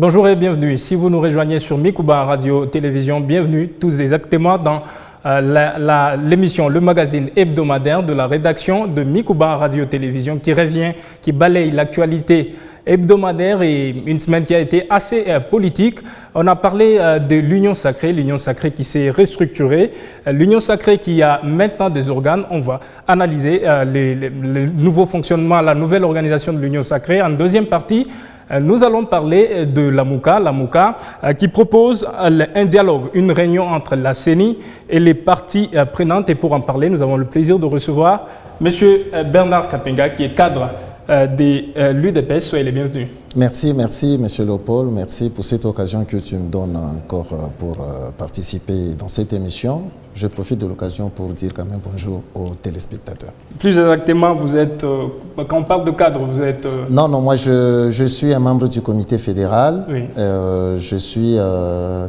Bonjour et bienvenue. Si vous nous rejoignez sur Mikouba Radio Télévision, bienvenue tous exactement dans l'émission, le magazine hebdomadaire de la rédaction de Mikouba Radio Télévision qui revient, qui balaye l'actualité hebdomadaire et une semaine qui a été assez politique. On a parlé de l'Union Sacrée qui s'est restructurée, l'Union Sacrée qui a maintenant des organes. On va analyser le nouveau fonctionnement, la nouvelle organisation de l'Union Sacrée. En deuxième partie, nous allons parler de l'AMUCA qui propose un dialogue, une réunion entre la CENI et les parties prenantes. Et pour en parler, nous avons le plaisir de recevoir M. Bernard Kapenga qui est cadre de l'UDPS. Soyez les bienvenus. Merci, M. Léopold. Merci pour cette occasion que tu me donnes encore pour participer dans cette émission. Je profite de l'occasion pour dire quand même bonjour aux téléspectateurs. Plus exactement, vous êtes, quand on parle de cadre, vous êtes... Non, moi je suis un membre du comité fédéral. Oui. Je suis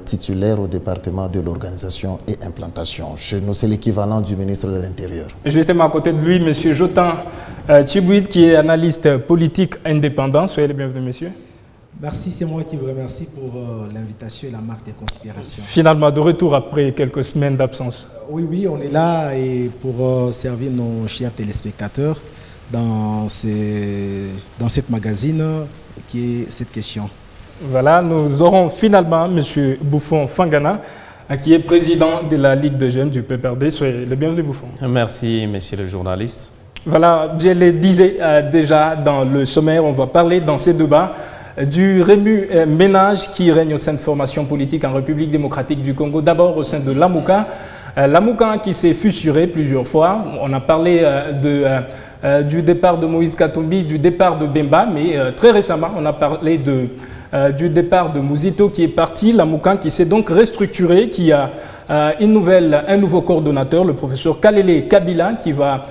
titulaire au département de l'organisation et implantation. Chez nous, c'est l'équivalent du ministre de l'Intérieur. Justement, à côté de lui, M. Jotan Tchibouid, qui est analyste politique indépendant. Soyez les bienvenus, messieurs. Merci, c'est moi qui vous remercie pour l'invitation et la marque des considérations. Finalement, de retour après quelques semaines d'absence. Oui, on est là et pour servir nos chers téléspectateurs dans cette magazine qui est cette question. Voilà, nous aurons finalement M. Bouffon Fangana, qui est président de la Ligue de jeunes du PPRD. Soyez le bienvenu, Bouffon. Merci, monsieur le journaliste. Voilà, je le disais déjà dans le sommaire, on va parler dans ces débats du remue-ménage qui règne au sein de formations politiques en République démocratique du Congo, d'abord au sein de l'AMUCA. L'AMUCA qui s'est fissuré plusieurs fois. On a parlé du départ de Moïse Katumbi, du départ de Bemba, mais très récemment, on a parlé du départ de Mouzito qui est parti. L'AMUCA qui s'est donc restructuré, qui a un nouveau coordonnateur, le professeur Kalele Kabila, qui va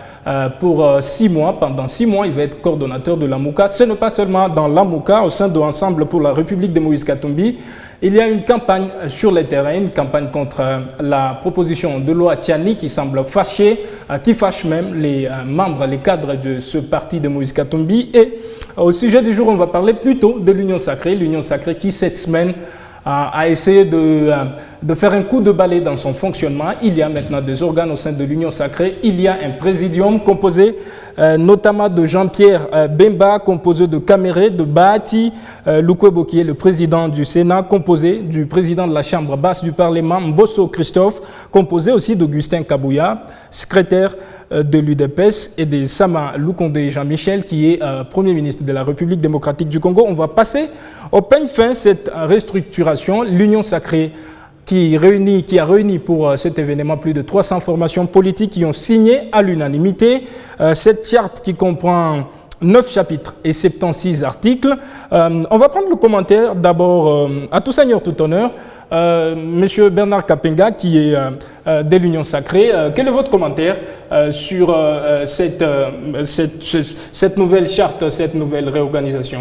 pour 6 mois. Pendant 6 mois, il va être coordonnateur de l'AMUCA. Ce n'est pas seulement dans l'AMUCA, au sein de l'Ensemble pour la République de Moïse Katumbi. Il y a une campagne sur le terrain, une campagne contre la proposition de loi Tiani qui semble fâcher, qui fâche même les membres, les cadres de ce parti de Moïse Katumbi. Et au sujet du jour, on va parler plutôt de l'Union Sacrée qui cette semaine a essayé de faire un coup de balai dans son fonctionnement. Il y a maintenant des organes au sein de l'Union Sacrée. Il y a un présidium composé notamment de Jean-Pierre Bemba, composé de Kamere, de Bahati Lukwebo, qui est le président du Sénat, composé du président de la Chambre basse du Parlement, Mbosso Christophe, composé aussi d'Augustin Kabouya, secrétaire de l'UDPS, et de Sama Lukonde Jean-Michel, qui est Premier ministre de la République démocratique du Congo. On va passer au peigne fin cette restructuration. L'Union Sacrée qui a réuni pour cet événement plus de 300 formations politiques qui ont signé à l'unanimité cette charte qui comprend 9 chapitres et 76 articles. On va prendre le commentaire d'abord à tout seigneur, tout honneur. Monsieur Bernard Kapenga, qui est de l'Union Sacrée, quel est votre commentaire sur cette nouvelle charte, cette nouvelle réorganisation ?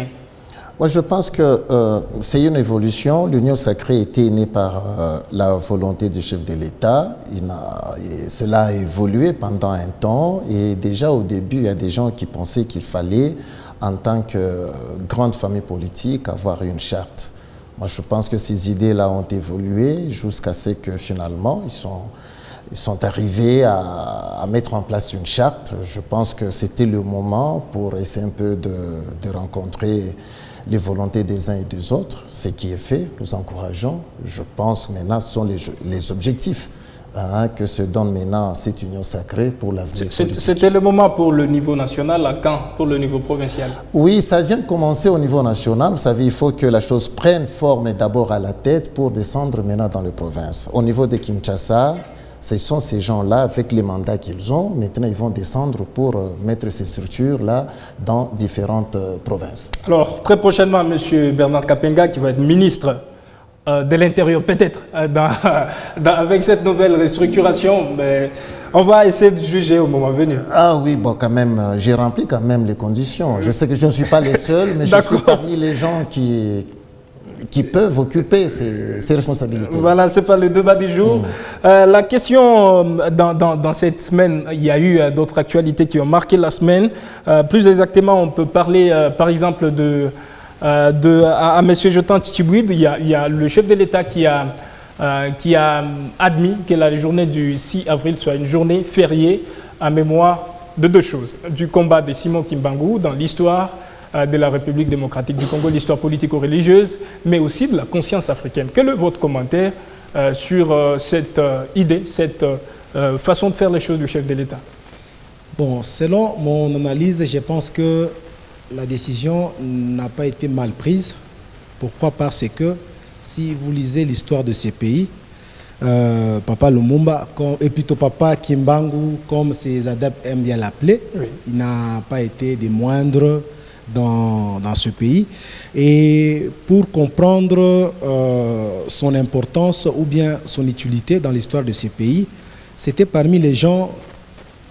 Moi, je pense que c'est une évolution. L'Union Sacrée était née par la volonté du chef de l'État. Cela a évolué pendant un temps et déjà au début, il y a des gens qui pensaient qu'il fallait, en tant que grande famille politique, avoir une charte. Moi, je pense que ces idées-là ont évolué jusqu'à ce que finalement, ils sont arrivés à mettre en place une charte. Je pense que c'était le moment pour essayer un peu de rencontrer les volontés des uns et des autres. Ce qui est fait, nous encourageons. Je pense maintenant ce sont les objectifs que se donne maintenant cette union sacrée pour l'avenir politique. C'était le moment pour le niveau national, à quand pour le niveau provincial? Oui, ça vient de commencer au niveau national. Vous savez, il faut que la chose prenne forme d'abord à la tête pour descendre maintenant dans les provinces. Au niveau de Kinshasa, ce sont ces gens-là, avec les mandats qu'ils ont, maintenant ils vont descendre pour mettre ces structures-là dans différentes provinces. Alors, très prochainement, M. Bernard Kapenga, qui va être ministre de l'Intérieur, peut-être, avec cette nouvelle restructuration, mais on va essayer de juger au moment venu. Ah oui, bon, quand même, j'ai rempli quand même les conditions. Je sais que je ne suis pas les seuls, mais je suis parmi les gens qui peuvent occuper ces responsabilités. Voilà, ce n'est pas le débat du jour. La question, dans cette semaine, il y a eu d'autres actualités qui ont marqué la semaine. Plus exactement, on peut parler, par exemple, à M. Jotan Tchibouide, il y a le chef de l'État qui a admis que la journée du 6 avril soit une journée fériée en mémoire de deux choses. Du combat de Simon Kimbangu dans l'histoire de la République démocratique du Congo, l'histoire politico-religieuse, mais aussi de la conscience africaine. Quel est votre commentaire sur cette idée, cette façon de faire les choses du chef de l'État? Bon, selon mon analyse, je pense que la décision n'a pas été mal prise. Pourquoi? Parce que si vous lisez l'histoire de ces pays, Papa Lumumba, et plutôt Papa Kimbangu, comme ses adeptes aiment bien l'appeler, oui, il n'a pas été des moindres dans ce pays. Et pour comprendre son importance ou bien son utilité dans l'histoire de ces pays, c'était parmi les gens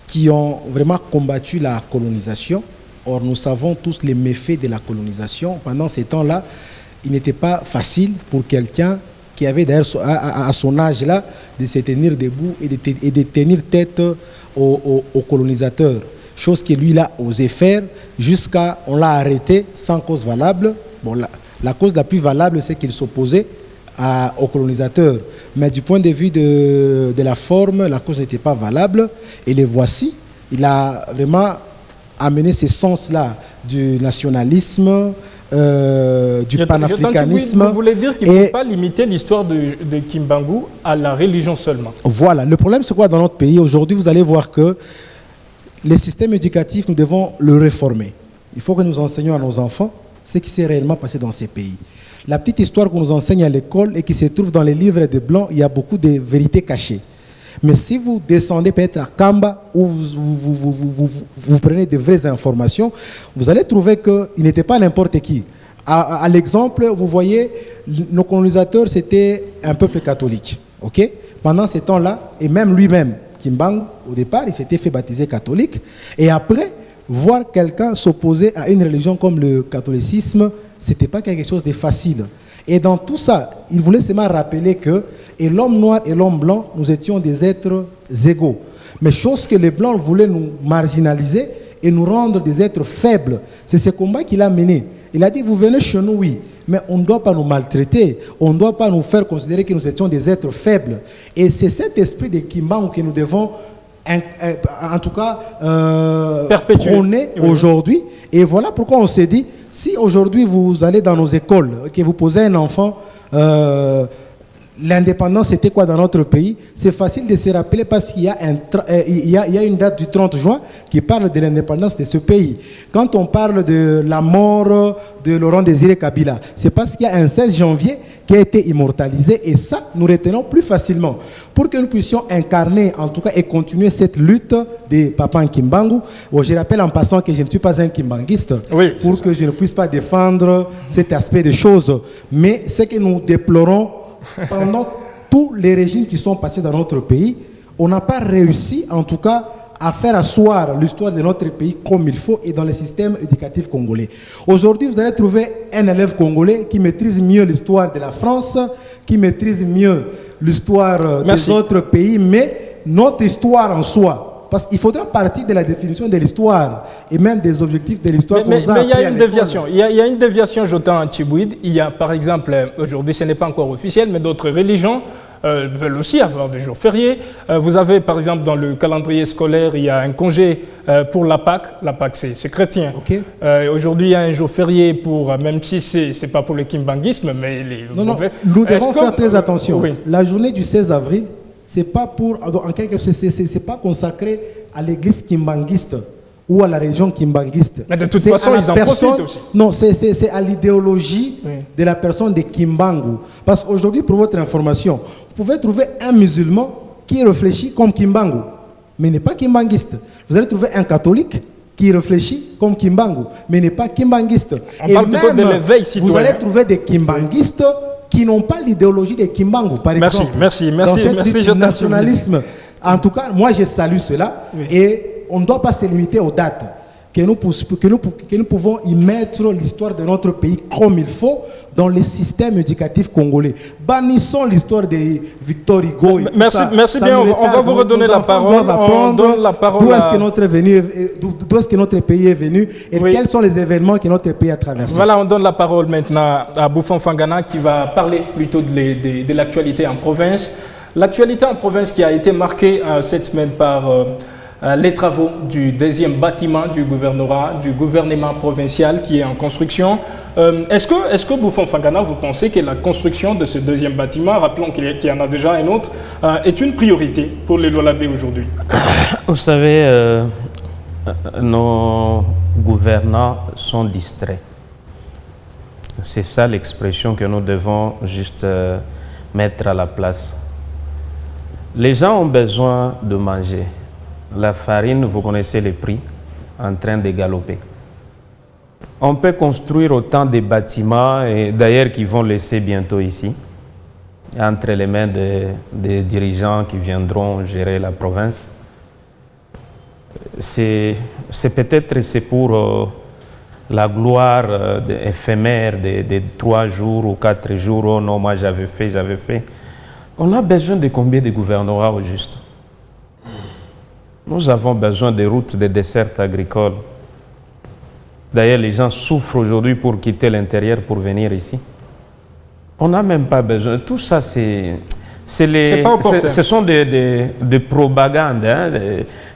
qui ont vraiment combattu la colonisation. Or, nous savons tous les méfaits de la colonisation. Pendant ces temps-là, il n'était pas facile pour quelqu'un qui avait d'ailleurs à son âge-là de se tenir debout et de tenir tête aux colonisateurs. Chose que lui, il a osé faire jusqu'à, on l'a arrêté sans cause valable. Bon, la cause la plus valable, c'est qu'il s'opposait aux colonisateurs. Mais du point de vue de la forme, la cause n'était pas valable. Et les voici. Il a vraiment amené ce sens-là du nationalisme, du panafricanisme. Vous voulez dire qu'il ne faut pas limiter l'histoire de Kimbangu à la religion seulement? Voilà. Le problème, c'est quoi dans notre pays? Aujourd'hui, vous allez voir que le système éducatif, nous devons le réformer. Il faut que nous enseignions à nos enfants ce qui s'est réellement passé dans ces pays. La petite histoire qu'on nous enseigne à l'école et qui se trouve dans les livres de blancs, il y a beaucoup de vérités cachées. Mais si vous descendez peut-être à Kamba, où vous prenez de vraies informations, vous allez trouver qu'il n'était pas n'importe qui. À l'exemple, vous voyez, nos colonisateurs, c'était un peuple catholique. Okay? Pendant ce temps-là, et même lui-même, Kimbangu, au départ, il s'était fait baptiser catholique. Et après, voir quelqu'un s'opposer à une religion comme le catholicisme, ce n'était pas quelque chose de facile. Et dans tout ça, il voulait seulement rappeler que et l'homme noir et l'homme blanc, nous étions des êtres égaux. Mais chose que les blancs voulaient nous marginaliser et nous rendre des êtres faibles. C'est ce combat qu'il a mené. Il a dit, vous venez chez nous, oui, mais on ne doit pas nous maltraiter. On ne doit pas nous faire considérer que nous étions des êtres faibles. Et c'est cet esprit de Kimbangu que nous devons, en tout cas, prôner aujourd'hui. Et voilà pourquoi on s'est dit, si aujourd'hui vous allez dans nos écoles, que vous posez un enfant, l'indépendance c'était quoi dans notre pays, c'est facile de se rappeler parce qu'il y a une date du 30 juin qui parle de l'indépendance de ce pays. Quand on parle de la mort de Laurent Désiré Kabila, c'est parce qu'il y a un 16 janvier qui a été immortalisé et ça, nous retenons plus facilement. Pour que nous puissions incarner, en tout cas, et continuer cette lutte de Papa Kimbangu. Bon, je rappelle en passant que je ne suis pas un kimbanguiste, oui, pour que je ne puisse pas défendre cet aspect des choses. Mais ce que nous déplorons, pendant tous les régimes qui sont passés dans notre pays, on n'a pas réussi, en tout cas, à faire asseoir l'histoire de notre pays comme il faut et dans le système éducatif congolais. Aujourd'hui, vous allez trouver un élève congolais qui maîtrise mieux l'histoire de la France, qui maîtrise mieux l'histoire des autres pays, mais notre histoire en soi. Parce qu'il faudra partir de la définition de l'histoire et même des objectifs de l'histoire. Mais il y a une déviation. Il y a une déviation, Jotan Tchibouide. Il y a, par exemple, aujourd'hui, ce n'est pas encore officiel, mais d'autres religions veulent aussi avoir des jours fériés. Vous avez, par exemple, dans le calendrier scolaire, il y a un congé pour la Pâque. La Pâque, c'est chrétien. Okay. Aujourd'hui, il y a un jour férié pour, même si ce n'est pas pour le kimbanguisme, mais les... Non, nous devons faire très attention. Oui. La journée du 16 avril, c'est pas pour, en quelque sorte, c'est pas consacré à l'église kimbanguiste ou à la religion kimbanguiste. Mais de toute façon, ils en profitent aussi. Non, c'est à l'idéologie de la personne de Kimbangu. Parce qu'aujourd'hui, pour votre information, vous pouvez trouver un musulman qui réfléchit comme Kimbangu, mais n'est pas kimbanguiste. Vous allez trouver un catholique qui réfléchit comme Kimbangu, mais n'est pas kimbanguiste. On parle plutôt de l'éveil citoyen. Vous allez trouver des kimbanguistes qui n'ont pas l'idéologie de Kimbangu, par exemple. Merci, ce nationalisme. En tout cas, moi, je salue cela. Oui. Et on ne doit pas se limiter aux dates. que nous pouvons y mettre l'histoire de notre pays comme il faut dans le système éducatif congolais. Bannissons l'histoire de Victor Hugo. Et merci bien, on va vous redonner la parole. On donne la parole d'où est-ce que notre pays est venu et quels sont les événements que notre pays a traversés. Voilà, on donne la parole maintenant à Bouffon Fangana qui va parler plutôt de l'actualité en province. L'actualité en province qui a été marquée cette semaine par les travaux du deuxième bâtiment du gouvernement provincial qui est en construction. Est-ce que Bouffon Fangana, vous pensez que la construction de ce deuxième bâtiment, rappelons qu'il y en a déjà un autre, est une priorité pour les Lualabé aujourd'hui? Vous savez, nos gouvernants sont distraits. C'est ça l'expression que nous devons juste mettre à la place. Les gens ont besoin de manger. La farine, vous connaissez les prix, en train de galoper. On peut construire autant de bâtiments, et d'ailleurs qui vont laisser bientôt ici, entre les mains des dirigeants qui viendront gérer la province. C'est peut-être pour la gloire éphémère de 3 jours ou 4 jours. Oh non, moi j'avais fait. On a besoin de combien de gouvernorats au juste? Nous avons besoin de routes, de dessertes agricoles. D'ailleurs, les gens souffrent aujourd'hui pour quitter l'intérieur pour venir ici. On n'a même pas besoin. Tout ça, ce sont des propagandes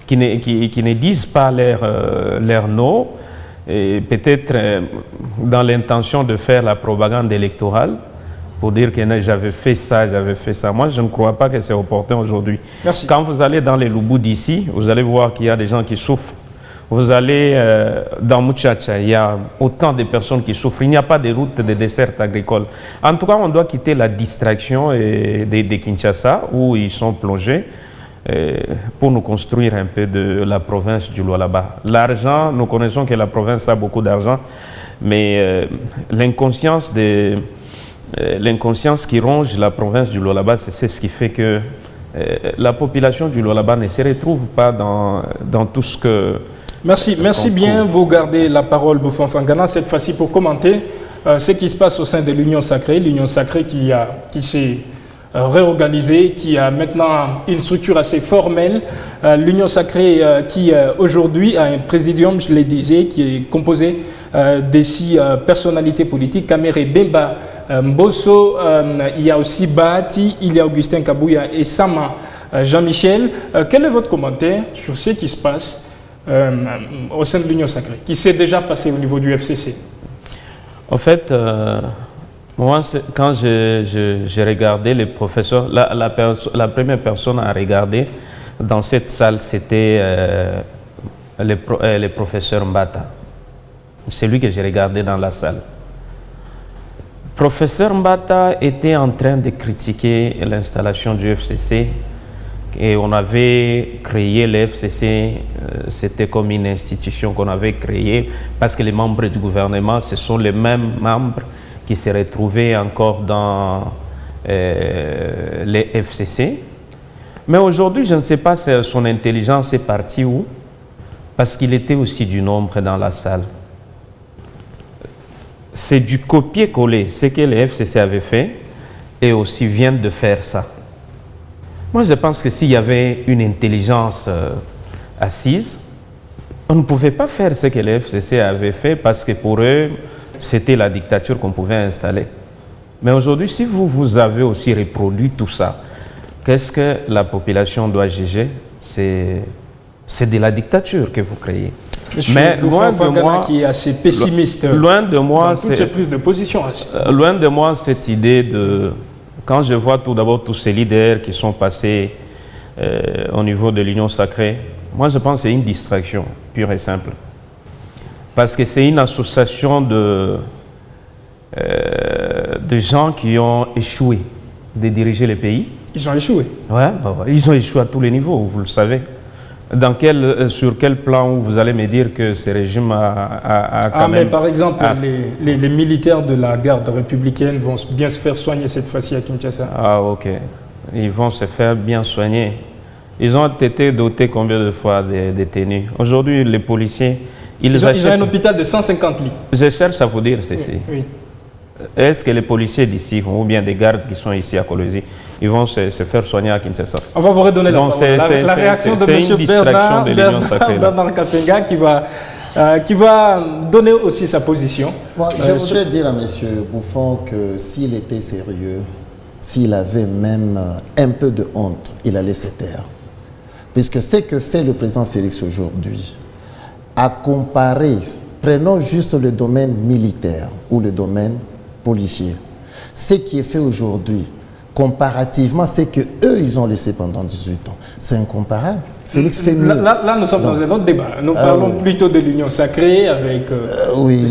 qui ne disent pas leur nom, et peut-être dans l'intention de faire la propagande électorale pour dire que j'avais fait ça. Moi, je ne crois pas que c'est opportun aujourd'hui. Quand vous allez dans les Loubou d'ici, vous allez voir qu'il y a des gens qui souffrent. Vous allez dans Muchacha, il y a autant de personnes qui souffrent. Il n'y a pas de route de dessert agricole. En tout cas, on doit quitter la distraction de Kinshasa, où ils sont plongés, pour nous construire un peu de la province du Lualaba. L'argent, nous connaissons que la province a beaucoup d'argent, mais l'inconscience qui ronge la province du Lualaba, c'est ce qui fait que la population du Lualaba ne se retrouve pas dans tout ce que... Merci bien. Vous gardez la parole, Bouffon Fangana, cette fois-ci pour commenter ce qui se passe au sein de l'Union Sacrée. L'Union Sacrée qui s'est réorganisée, qui a maintenant une structure assez formelle. L'Union Sacrée qui aujourd'hui a un présidium, je le disais, qui est composé de 6 personnalités politiques. Kamere Bemba Mbosso, il y a aussi Bahati, il y a Augustin Kabouya et Sama Jean-Michel. Quel est votre commentaire sur ce qui se passe au sein de l'Union Sacrée, qui s'est déjà passé au niveau du FCC? En fait, moi, quand j'ai regardé les professeurs, la première personne à regarder dans cette salle, c'était le professeur Mbata. C'est lui que j'ai regardé dans la salle. Professeur Mbata était en train de critiquer l'installation du FCC. Et on avait créé le FCC, c'était comme une institution qu'on avait créée parce que les membres du gouvernement, ce sont les mêmes membres qui se retrouvaient encore dans les FCC. Mais aujourd'hui, je ne sais pas si son intelligence est partie où, parce qu'il était aussi du nombre dans la salle. C'est du copier-coller, ce que le FCC avait fait, et aussi viennent de faire ça. Moi, je pense que s'il y avait une intelligence assise, on ne pouvait pas faire ce que le FCC avait fait parce que pour eux, c'était la dictature qu'on pouvait installer. Mais aujourd'hui, si vous avez aussi reproduit tout ça, qu'est-ce que la population doit juger? C'est de la dictature que vous créez. Mais loin de moi, qui est assez pessimiste. Loin de moi, c'est plus de position. Loin de moi cette idée de... Quand je vois tout d'abord tous ces leaders qui sont passés au niveau de l'Union Sacrée, moi je pense que c'est une distraction pure et simple. Parce que c'est une association de gens qui ont échoué de diriger le pays. Ils ont échoué? Ouais, ils ont échoué à tous les niveaux, vous le savez. Sur quel plan vous allez me dire que ce régime a quand même... mais par exemple, les militaires de la garde républicaine vont bien se faire soigner cette fois-ci à Kinshasa. Ah, ok. Ils vont se faire bien soigner. Ils ont été dotés combien de fois des détenus? Aujourd'hui, les policiers, Ils ont un hôpital de 150 lits. Je cherche à vous dire ceci. Oui. Est-ce que les policiers d'ici, ou bien des gardes qui sont ici à Kolwezi, ils vont se faire soigner à Kinshasa? On va vous redonner la parole. La réaction de M. Bernard Kapenga qui va donner aussi sa position. Bon, je voudrais dire à M. Bouffon que s'il était sérieux, s'il avait même un peu de honte, il allait se taire. Puisque ce que fait le président Félix aujourd'hui, à comparer, prenons juste le domaine militaire ou le domaine policier, ce qui est fait aujourd'hui, comparativement à ce qu'eux, ils ont laissé pendant 18 ans, c'est incomparable. Félix fait mieux. Là, nous sommes dans un autre débat. Nous parlons plutôt de l'union sacrée avec... oui,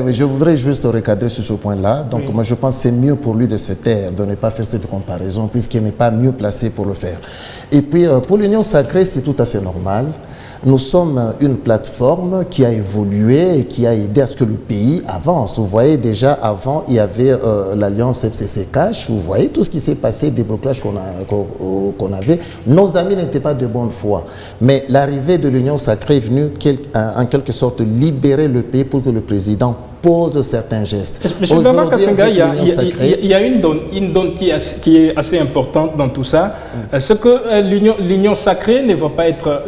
je voudrais juste recadrer sur ce point-là. Donc, moi, je pense que c'est mieux pour lui de se taire, de ne pas faire cette comparaison, puisqu'il n'est pas mieux placé pour le faire. Et puis, pour l'union sacrée, c'est tout à fait normal. Nous sommes une plateforme qui a évolué et qui a aidé à ce que le pays avance. Vous voyez déjà, avant, il y avait l'alliance FCC-Cash. Vous voyez tout ce qui s'est passé, des blocages qu'on avait. Nos amis n'étaient pas de bonne foi. Mais l'arrivée de l'Union sacrée est venue en quelque sorte libérer le pays pour que le président pose certains gestes. Monsieur Bernard Kapenga, il y a une donne qui est assez importante dans tout ça. C'est que l'Union sacrée ne va pas être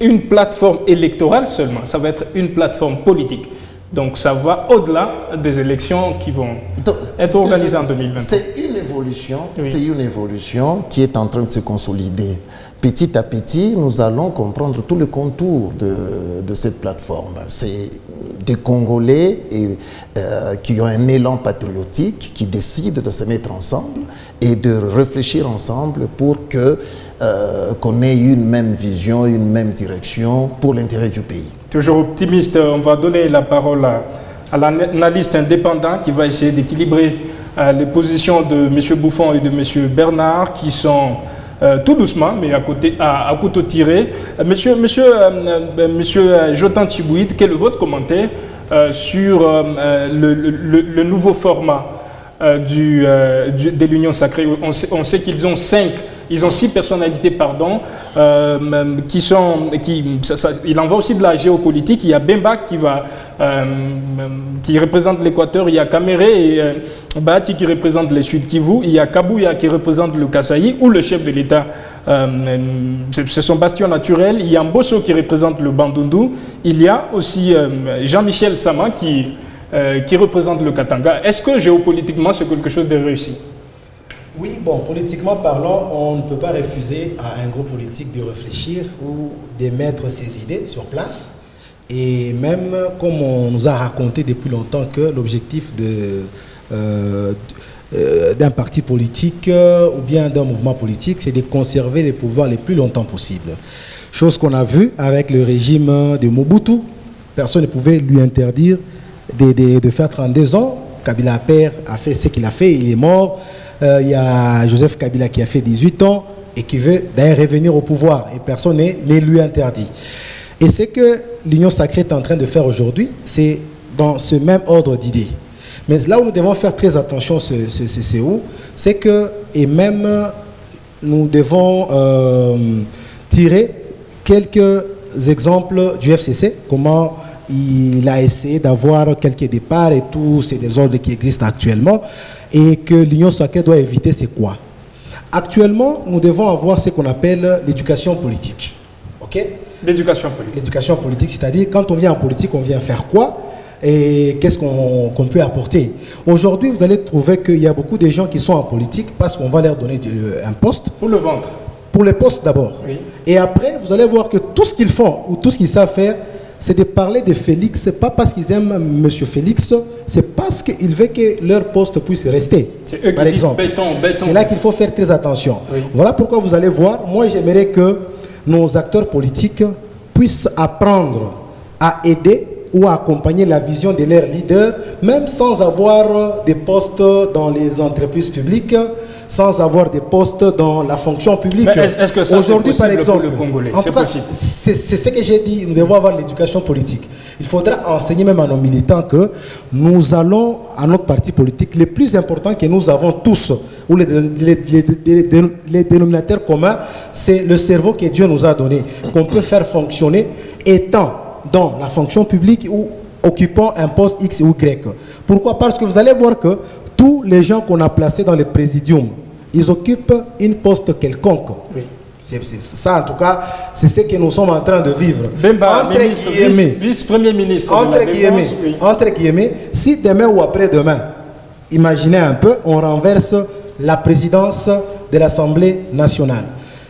une plateforme électorale seulement, ça va être une plateforme politique. Donc ça va au-delà des élections qui vont être organisées en 2020. C'est une évolution qui est en train de se consolider. Petit à petit, nous allons comprendre tout le contour de cette plateforme. C'est des Congolais qui ont un élan patriotique, qui décident de se mettre ensemble et de réfléchir ensemble pour qu'on ait une même vision, une même direction pour l'intérêt du pays. Toujours optimiste, on va donner la parole à l'analyste indépendant qui va essayer d'équilibrer les positions de M. Bouffon et de M. Bernard qui sont tout doucement, mais à couteau tiré. Monsieur Jotan Tchibouid, quel est votre commentaire sur le nouveau format de l'Union sacrée? On sait qu'ils ont 6 personnalités, il en va aussi de la géopolitique. Il y a Bemba qui représente l'Équateur, il y a Kaméré et Bahati qui représente les Sud Kivu, il y a Kabouya qui représente le Kasaï, où le chef de l'État, c'est son bastion naturel, il y a Mbosso qui représente le Bandundu, il y a aussi Jean-Michel Sama qui représente le Katanga. Est-ce que géopolitiquement c'est quelque chose de réussi? Oui, bon, politiquement parlant, on ne peut pas refuser à un groupe politique de réfléchir ou de mettre ses idées sur place. Et même comme on nous a raconté depuis longtemps que l'objectif d'un parti politique ou bien d'un mouvement politique, c'est de conserver les pouvoirs les plus longtemps possible. Chose qu'on a vue avec le régime de Mobutu. Personne ne pouvait lui interdire de faire 32 ans. Kabila père a fait ce qu'il a fait, il est mort. Il y a Joseph Kabila qui a fait 18 ans et qui veut d'ailleurs revenir au pouvoir et personne ne lui interdit. Et ce que l'Union sacrée est en train de faire aujourd'hui, c'est dans ce même ordre d'idées. Mais là où nous devons faire très attention, c'est où? C'est que, et même nous devons tirer quelques exemples du FCC, comment il a essayé d'avoir quelques départs et tous ces désordres qui existent actuellement. Et que l'Union sacrée doit éviter, c'est quoi? Actuellement, nous devons avoir ce qu'on appelle l'éducation politique. Ok? L'éducation politique. L'éducation politique, c'est-à-dire quand on vient en politique, on vient faire quoi? Et qu'est-ce qu'on peut apporter? Aujourd'hui, vous allez trouver qu'il y a beaucoup de gens qui sont en politique parce qu'on va leur donner un poste. Pour le ventre. Pour les postes d'abord. Oui. Et après, vous allez voir que tout ce qu'ils font ou tout ce qu'ils savent faire, c'est de parler de Félix. Ce n'est pas parce qu'ils aiment M. Félix, c'est parce qu'ils veulent que leur poste puisse rester. C'est eux qui disent béton. C'est là qu'il faut faire très attention. Oui. Voilà pourquoi vous allez voir, moi j'aimerais que nos acteurs politiques puissent apprendre à aider ou à accompagner la vision de leurs leaders, même sans avoir des postes dans les entreprises publiques, sans avoir des postes dans la fonction publique. Est-ce que ça aujourd'hui, par exemple, pour le Congolais? C'est ce que j'ai dit, nous devons avoir l'éducation politique. Il faudra enseigner même à nos militants que nous allons, à notre parti politique, le plus important que nous avons tous, ou les dénominateurs communs, c'est le cerveau que Dieu nous a donné, qu'on peut faire fonctionner étant dans la fonction publique ou occupant un poste X ou Y. Pourquoi? Parce que vous allez voir que tous les gens qu'on a placés dans les présidiums, ils occupent une poste quelconque. Oui. C'est ça, en tout cas, c'est ce que nous sommes en train de vivre. Bemba, vice-premier ministre. Entre guillemets, si demain ou après-demain, imaginez un peu, on renverse la présidence de l'Assemblée nationale.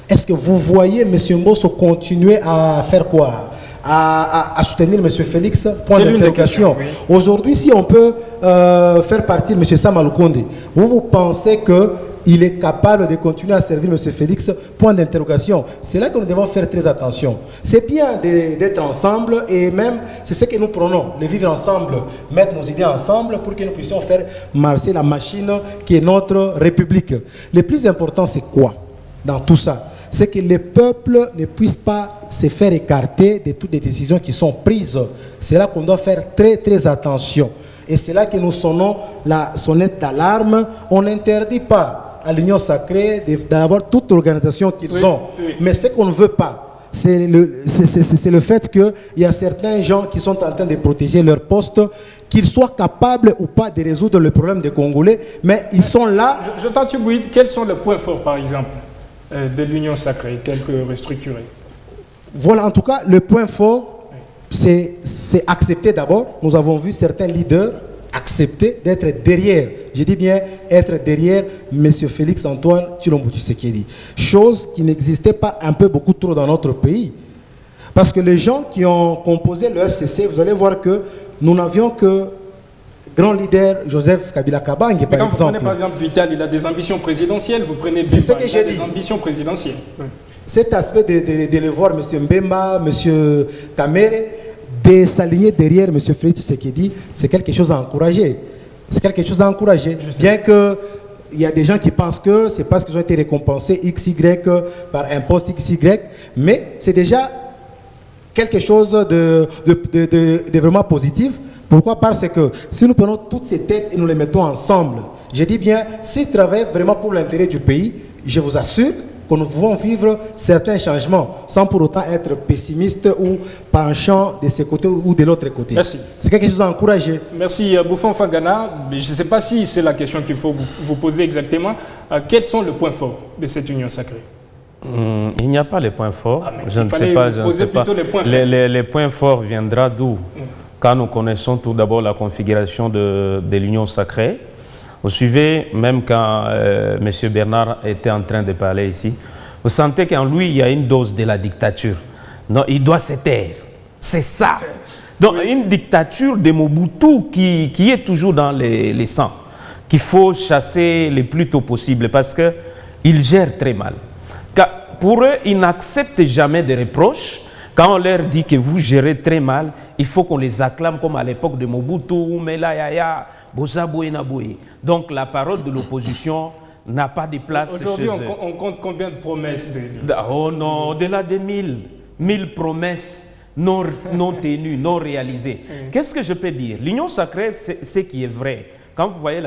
Est-ce que vous voyez M. Mbosso continuer à faire quoi? À soutenir M. Félix? Point d'interrogation. Oui. Aujourd'hui, si on peut faire partir M. Sama Lukonde, vous pensez qu'il est capable de continuer à servir M. Félix? Point d'interrogation. C'est là que nous devons faire très attention. C'est bien d'être ensemble et même, c'est ce que nous prenons, de vivre ensemble, mettre nos idées ensemble pour que nous puissions faire marcher la machine qui est notre République. Le plus important, c'est quoi dans tout ça? C'est que les peuples ne puissent pas se faire écarter de toutes les décisions qui sont prises. C'est là qu'on doit faire très très attention. Et c'est là que nous sonnons la sonnette d'alarme. On n'interdit pas à l'Union sacrée d'avoir toute l'organisation qu'ils ont. Oui. Mais ce qu'on ne veut pas, c'est le fait qu'il y a certains gens qui sont en train de protéger leur poste, qu'ils soient capables ou pas de résoudre le problème des Congolais, mais ils sont là. Je t'entends, quels sont les points forts par exemple de l'Union sacrée, telle que restructurée? Voilà, en tout cas, le point fort, c'est accepter d'abord. Nous avons vu certains leaders accepter d'être derrière, je dis bien être derrière M. Félix Antoine Tshilombo Tshisekedi. Chose qui n'existait pas un peu beaucoup trop dans notre pays. Parce que les gens qui ont composé le FCC, vous allez voir que nous n'avions que grand leader Joseph Kabila Kabange, par exemple. Vous prenez par exemple Vital, il a des ambitions présidentielles. Vous prenez c'est ce que j'ai dit. Des ambitions présidentielles. Oui. Cet aspect de le voir M. Mbemba, M. Kamere, de s'aligner derrière M. Félix Tshisekedi, c'est quelque chose à encourager. C'est quelque chose à encourager. Bien qu'il y a des gens qui pensent que c'est parce qu'ils ont été récompensés XY par un poste XY, mais c'est déjà quelque chose de vraiment positif. Pourquoi? Parce que si nous prenons toutes ces têtes et nous les mettons ensemble, je dis bien, s'ils travaillent vraiment pour l'intérêt du pays, je vous assure que nous pouvons vivre certains changements sans pour autant être pessimiste ou penchant de ce côté ou de l'autre côté. Merci. C'est quelque chose à encourager. Merci Bouffon Fagana. Je ne sais pas si c'est la question qu'il faut vous poser exactement. Quels sont les points forts de cette union sacrée? Il n'y a pas les points forts. Je ne sais pas. Les points forts viendront d'où? Quand nous connaissons tout d'abord la configuration de l'union sacrée. Vous suivez, même quand M. Bernard était en train de parler ici, vous sentez qu'en lui, il y a une dose de la dictature. Non, il doit se taire. C'est ça. Donc, une dictature de Mobutu qui est toujours dans les sangs, qu'il faut chasser le plus tôt possible parce qu'il gère très mal. Pour eux, ils n'acceptent jamais de reproches. Quand on leur dit que vous gérez très mal, il faut qu'on les acclame comme à l'époque de Mobutu, Melayaya, Bozaboué Naboué. Donc la parole de l'opposition n'a pas de place chez eux. Aujourd'hui, on compte combien de promesses Oh non, au-delà de 1000 promesses non tenues, non réalisées. Qu'est-ce que je peux dire? L'union sacrée, c'est ce qui est vrai. Quand vous voyez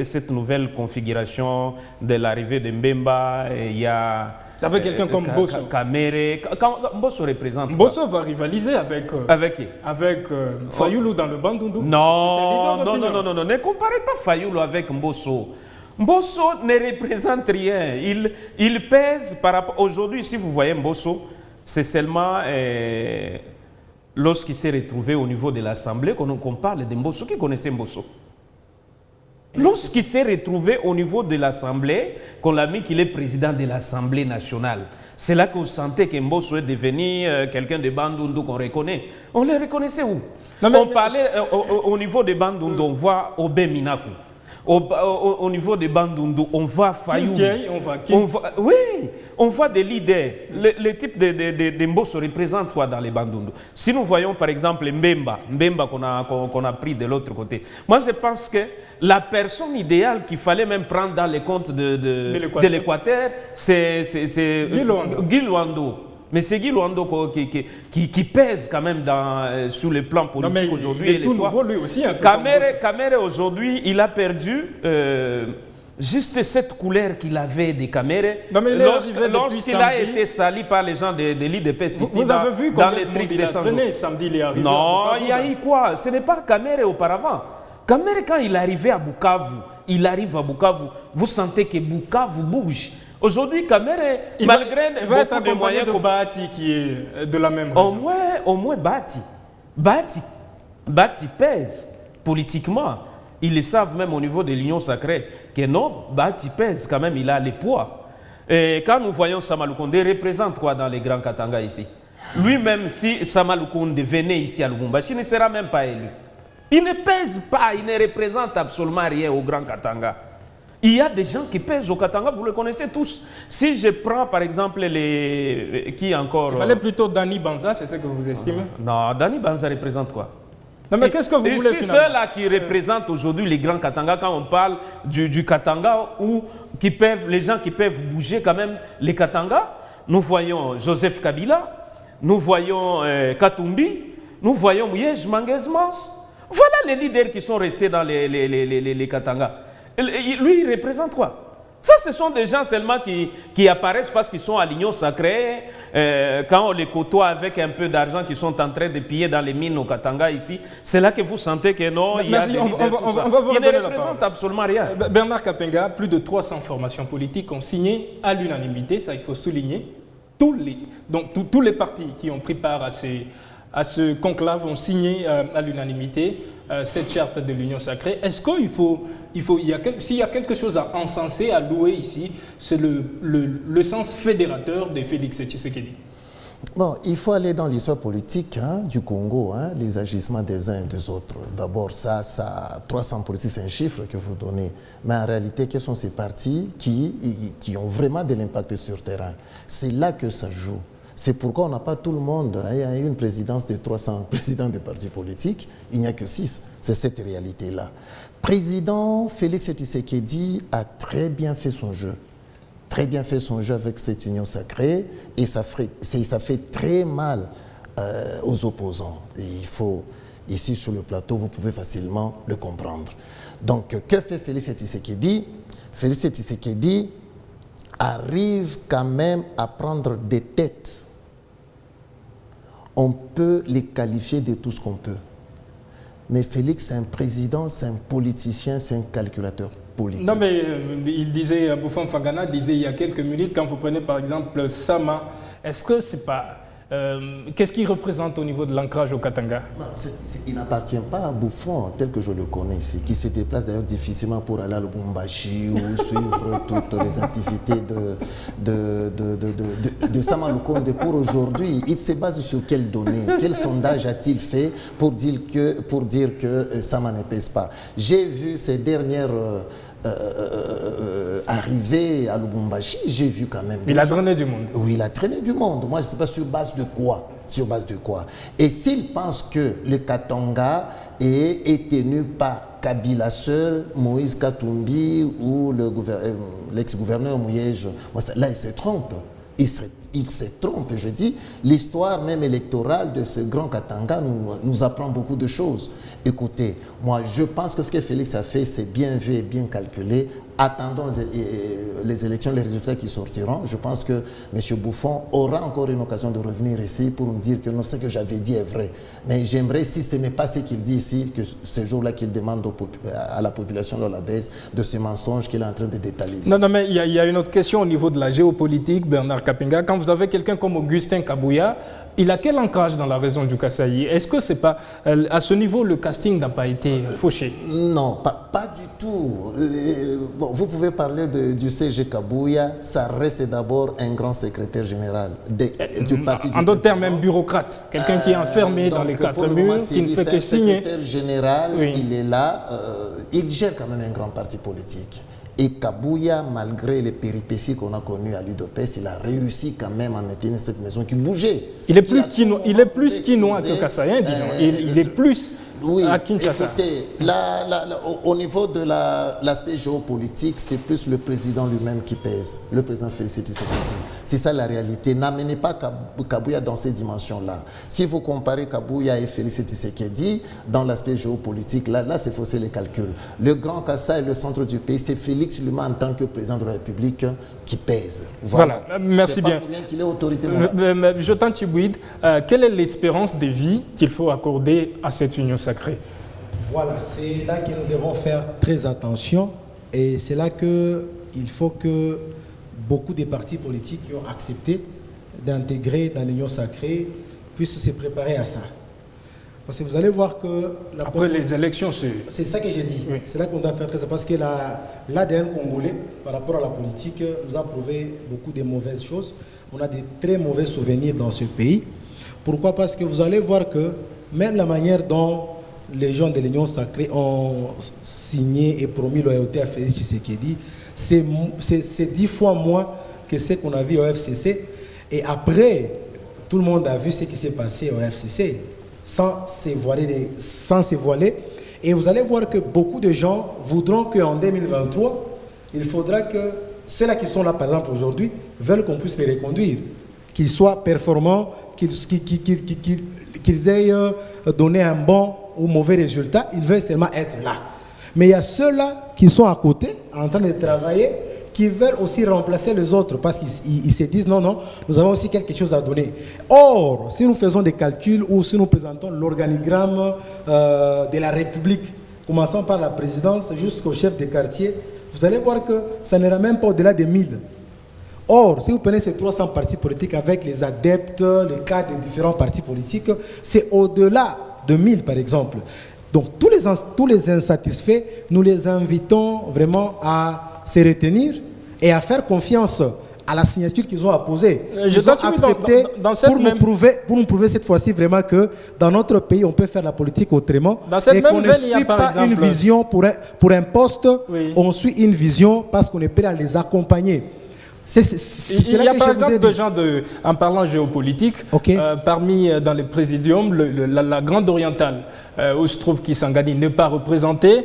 cette nouvelle configuration de l'arrivée de Mbemba, il y a... Avec quelqu'un comme Bosso. Kamere, Bosso représente. Bosso va rivaliser avec. Avec qui? Avec Fayoulou dans le Bandundu. Non, ne comparez pas Fayoulou avec Bosso. Bosso ne représente rien. Il pèse par rapport. Aujourd'hui, si vous voyez Bosso, c'est seulement lorsqu'il s'est retrouvé au niveau de l'Assemblée qu'on parle de Bosso. Qui connaissait Bosso? Lorsqu'il s'est retrouvé au niveau de l'Assemblée, qu'on l'a mis qu'il est président de l'Assemblée nationale, c'est là qu'on sentait que Mbosso est devenu quelqu'un de Bandundu qu'on reconnaît. On le reconnaissait où? On parlait au niveau de Bandundu, on voit Obé Minaku. Au niveau de Bandundu, on voit Fayou. Oui, on voit des leaders. Le type de Mbosso représente quoi dans les Bandundu? Si nous voyons par exemple Mbemba qu'on a pris de l'autre côté, moi je pense que la personne idéale qu'il fallait même prendre dans les comptes de l'Équateur, c'est Guy Luando. Mais c'est Guy Luando qui pèse quand même sur le plan politique aujourd'hui. Il est tout nouveau lui aussi. Kamere aujourd'hui, il a perdu Juste cette couleur qu'il avait des caméras, lorsqu'il a été sali par les gens de l'IDPS ici, vous avez vu dans combien les de trucs monde il a traîné samedi, il est arrivé non, à Bukavu, il y a eu quoi? Ce n'est pas Kamere auparavant. Kamere, quand il est arrivé à Bukavu, vous sentez que Bukavu bouge. Aujourd'hui, Kamere, malgré il va être beaucoup de moyens... de Bahati qui est de la même région. Au moins Bahati pèse politiquement. Ils le savent même au niveau de l'Union sacrée, que non, Bahati pèse quand même, il a les poids. Et quand nous voyons Sama Lukonde représente quoi dans les grands Katanga ici? Lui-même, si Sama Lukonde venait ici à Lubumbashi, il ne sera même pas élu. Il ne pèse pas, il ne représente absolument rien au grand Katanga. Il y a des gens qui pèsent au Katanga, vous le connaissez tous. Si je prends par exemple qui encore... Il fallait plutôt Dani Banza, c'est ce que vous estimez? Non, Dani Banza représente quoi? Non, mais qu'est-ce que vous voulez finalement? Ceux-là qui représentent aujourd'hui les grands Katanga, quand on parle du Katanga, où les gens qui peuvent bouger quand même les Katanga, nous voyons Joseph Kabila, nous voyons Katumbi, nous voyons Mouyej Manguez-Mans. Voilà les leaders qui sont restés dans les Katanga. Lui, il représente quoi? Ça, ce sont des gens seulement qui apparaissent parce qu'ils sont à l'Union sacrée. Quand on les côtoie avec un peu d'argent qu'ils sont en train de piller dans les mines au Katanga ici, c'est là que vous sentez que non, il y a des leaders, on va vous redonner la parole. Il ne représente absolument rien. Bernard Kapenga, plus de 300 formations politiques ont signé à l'unanimité, ça il faut souligner. Tous les partis qui ont pris part à ce conclave ont signé à l'unanimité cette charte de l'Union sacrée. Est-ce s'il y a quelque chose à encenser, à louer ici, c'est le sens fédérateur de Félix Tshisekedi? Bon, il faut aller dans l'histoire politique du Congo, les agissements des uns et des autres. D'abord, 300 politiques, c'est un chiffre que vous donnez. Mais en réalité, quels sont ces partis qui ont vraiment de l'impact sur le terrain? C'est là que ça joue. C'est pourquoi on n'a pas tout le monde. Il y a une présidence de 300 présidents de partis politiques, il n'y a que 6. C'est cette réalité-là. Président Félix Tshisekedi a très bien fait son jeu. Très bien fait son jeu avec cette union sacrée et ça fait très mal aux opposants. Et il faut, ici sur le plateau, vous pouvez facilement le comprendre. Donc, que fait Félix Tshisekedi? Félix Tshisekedi arrive quand même à prendre des têtes. On peut les qualifier de tout ce qu'on peut. Mais Félix, c'est un président, c'est un politicien, c'est un calculateur politique. Non, mais il disait, Bouffon Fagana disait il y a quelques minutes, quand vous prenez par exemple Sama, est-ce que c'est pas... qu'est-ce qu'il représente au niveau de l'ancrage au Katanga? Il n'appartient pas à Bouffon, tel que je le connais ici, qui se déplace d'ailleurs difficilement pour aller à Lubumbashi ou suivre toutes les activités de Sama Lukonde pour aujourd'hui. Il se base sur quelles données? Quel sondage a-t-il fait pour dire que Sama ne pèse pas? J'ai vu ces dernières... arrivé à Lubumbashi, j'ai vu quand même... Il a traîné du monde. Oui, il a traîné du monde. Moi, je ne sais pas sur base de quoi. Sur base de quoi. Et s'il pense que le Katanga est tenu par Kabila seul, Moïse Katumbi ou l'ex-gouverneur Mouyej, là, il se trompe. Il se trompe, je dis. L'histoire même électorale de ce grand Katanga nous apprend beaucoup de choses. Écoutez, moi, je pense que ce que Félix a fait, c'est bien vu et bien calculé. Attendons les élections, les résultats qui sortiront. Je pense que M. Bouffon aura encore une occasion de revenir ici pour nous dire que non, ce que j'avais dit est vrai. Mais j'aimerais, si ce n'est pas ce qu'il dit ici, que ce jour-là qu'il demande à la population de la baisse de ce mensonge qu'il est en train de détailler ici. Non, mais il y a une autre question au niveau de la géopolitique, Bernard Kapenga. Quand vous avez quelqu'un comme Augustin Kabouya, il a quel ancrage dans la région du Kasaï? Est-ce que c'est pas, à ce niveau, le casting n'a pas été fauché? Non, pas du tout. Bon, vous pouvez parler du CG Kabouya, ça reste d'abord un grand secrétaire général du parti. En d'autres termes, même bureaucrate, quelqu'un qui est enfermé dans les quatre murs, qui ne fait que signer. Le secrétaire général, oui. Il est là, il gère quand même un grand parti politique. Et Kabouya, malgré les péripéties qu'on a connues à l'UDPS, il a réussi quand même à maintenir cette maison qui bougeait. Il est plus quinois que Kassaïen, disons. Il est plus à Kinshasa. Écoutez, au niveau de l'aspect géopolitique, c'est plus le président lui-même qui pèse, le président Félix Tshisekedi. C'est ça la réalité. N'amenez pas Kabouya dans ces dimensions-là. Si vous comparez Kabouya et Félix Tshisekedi dans l'aspect géopolitique, là c'est fausser les calculs. Le Grand Kassa est le centre du pays. C'est Félix lui-même en tant que président de la République qui pèse. Voilà, merci bien. Pas pour rien qu'il est autorité. Jotan Tchibouide, quelle est l'espérance de vie qu'il faut accorder à cette union sacrée? Voilà, c'est là que nous devons faire très attention et c'est là qu'il faut que beaucoup de partis politiques qui ont accepté d'intégrer dans l'union sacrée puissent se préparer à ça. Parce que vous allez voir que... Après les élections, c'est ça que j'ai dit. Oui. C'est là qu'on doit faire très attention parce que l'ADN congolais, par rapport à la politique, nous a prouvé beaucoup de mauvaises choses. On a de très mauvais souvenirs dans ce pays. Pourquoi? Parce que vous allez voir que même la manière dont les gens de l'Union sacrée ont signé et promis loyauté à Félix Tshisekedi, c'est 10 fois moins que ce qu'on a vu au FCC. Et après, tout le monde a vu ce qui s'est passé au FCC, sans se voiler. Et vous allez voir que beaucoup de gens voudront qu'en 2023, il faudra que ceux-là qui sont là, par exemple, aujourd'hui, veulent qu'on puisse les reconduire, qu'ils soient performants, qu'ils aient donné un bon ou mauvais résultat, ils veulent seulement être là. Mais il y a ceux-là qui sont à côté, en train de travailler, qui veulent aussi remplacer les autres parce qu'ils se disent non, nous avons aussi quelque chose à donner. Or, si nous faisons des calculs ou si nous présentons l'organigramme de la République, commençant par la présidence jusqu'au chef de quartier, vous allez voir que ça n'ira même pas au-delà de 1000. Or, si vous prenez ces 300 partis politiques avec les adeptes, les cadres des différents partis politiques, c'est au-delà de 1000 par exemple. Donc tous les insatisfaits, nous les invitons vraiment à se retenir et à faire confiance à la signature qu'ils ont apposée. Ils ont accepté pour nous prouver cette fois-ci vraiment que dans notre pays, on peut faire la politique autrement. Et qu'on ne suit pas une vision pour un poste, oui. On suit une vision parce qu'on est prêt à les accompagner. Il y a par exemple des gens, en parlant géopolitique, okay. Parmi dans les présidiums, la Grande Orientale, où se trouve Kisangani, n'est pas représentée.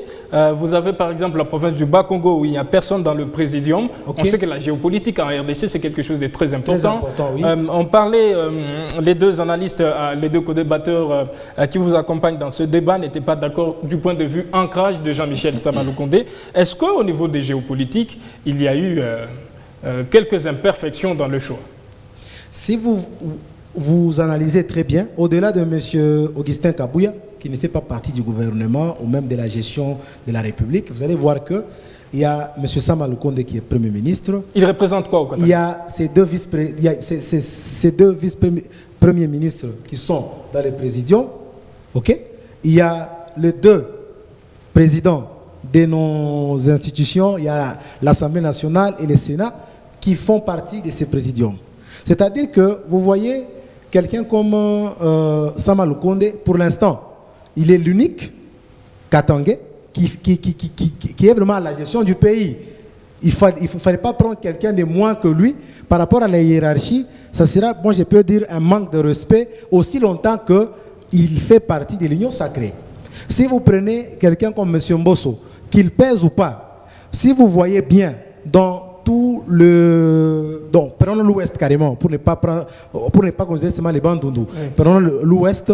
Vous avez par exemple la province du Bas-Congo, où il n'y a personne dans le présidium. Okay. On sait que la géopolitique en RDC, c'est quelque chose de très important. Oui. On parlait, les deux analystes, les deux co-débatteurs qui vous accompagnent dans ce débat n'étaient pas d'accord du point de vue ancrage de Jean-Michel Sama-Lukonde. Est-ce qu'au niveau des géopolitiques, il y a eu... quelques imperfections dans le choix? Si vous analysez très bien, au-delà de M. Augustin Kabouya, qui ne fait pas partie du gouvernement ou même de la gestion de la République, vous allez voir qu'il y a M. Sama-Lukonde qui est Premier ministre. Il représente quoi au Qatar? Il y a ces deux vice-premiers ministres qui sont dans les présidiums. Okay? Il y a les deux présidents de nos institutions, il y a l'Assemblée nationale et le Sénat qui font partie de ces présidiums. C'est-à-dire que vous voyez quelqu'un comme Sama-Lukonde, pour l'instant, il est l'unique Katangais qui est vraiment à la gestion du pays. Il ne fallait pas prendre quelqu'un de moins que lui par rapport à la hiérarchie. Ça sera, moi je peux dire, un manque de respect aussi longtemps qu'il fait partie de l'Union sacrée. Si vous prenez quelqu'un comme M. Mbosso, qu'il pèse ou pas, si vous voyez bien dans tout le... Donc, prenons l'Ouest carrément, pour ne pas considérer seulement les Bandundu. Oui. Prenons l'Ouest,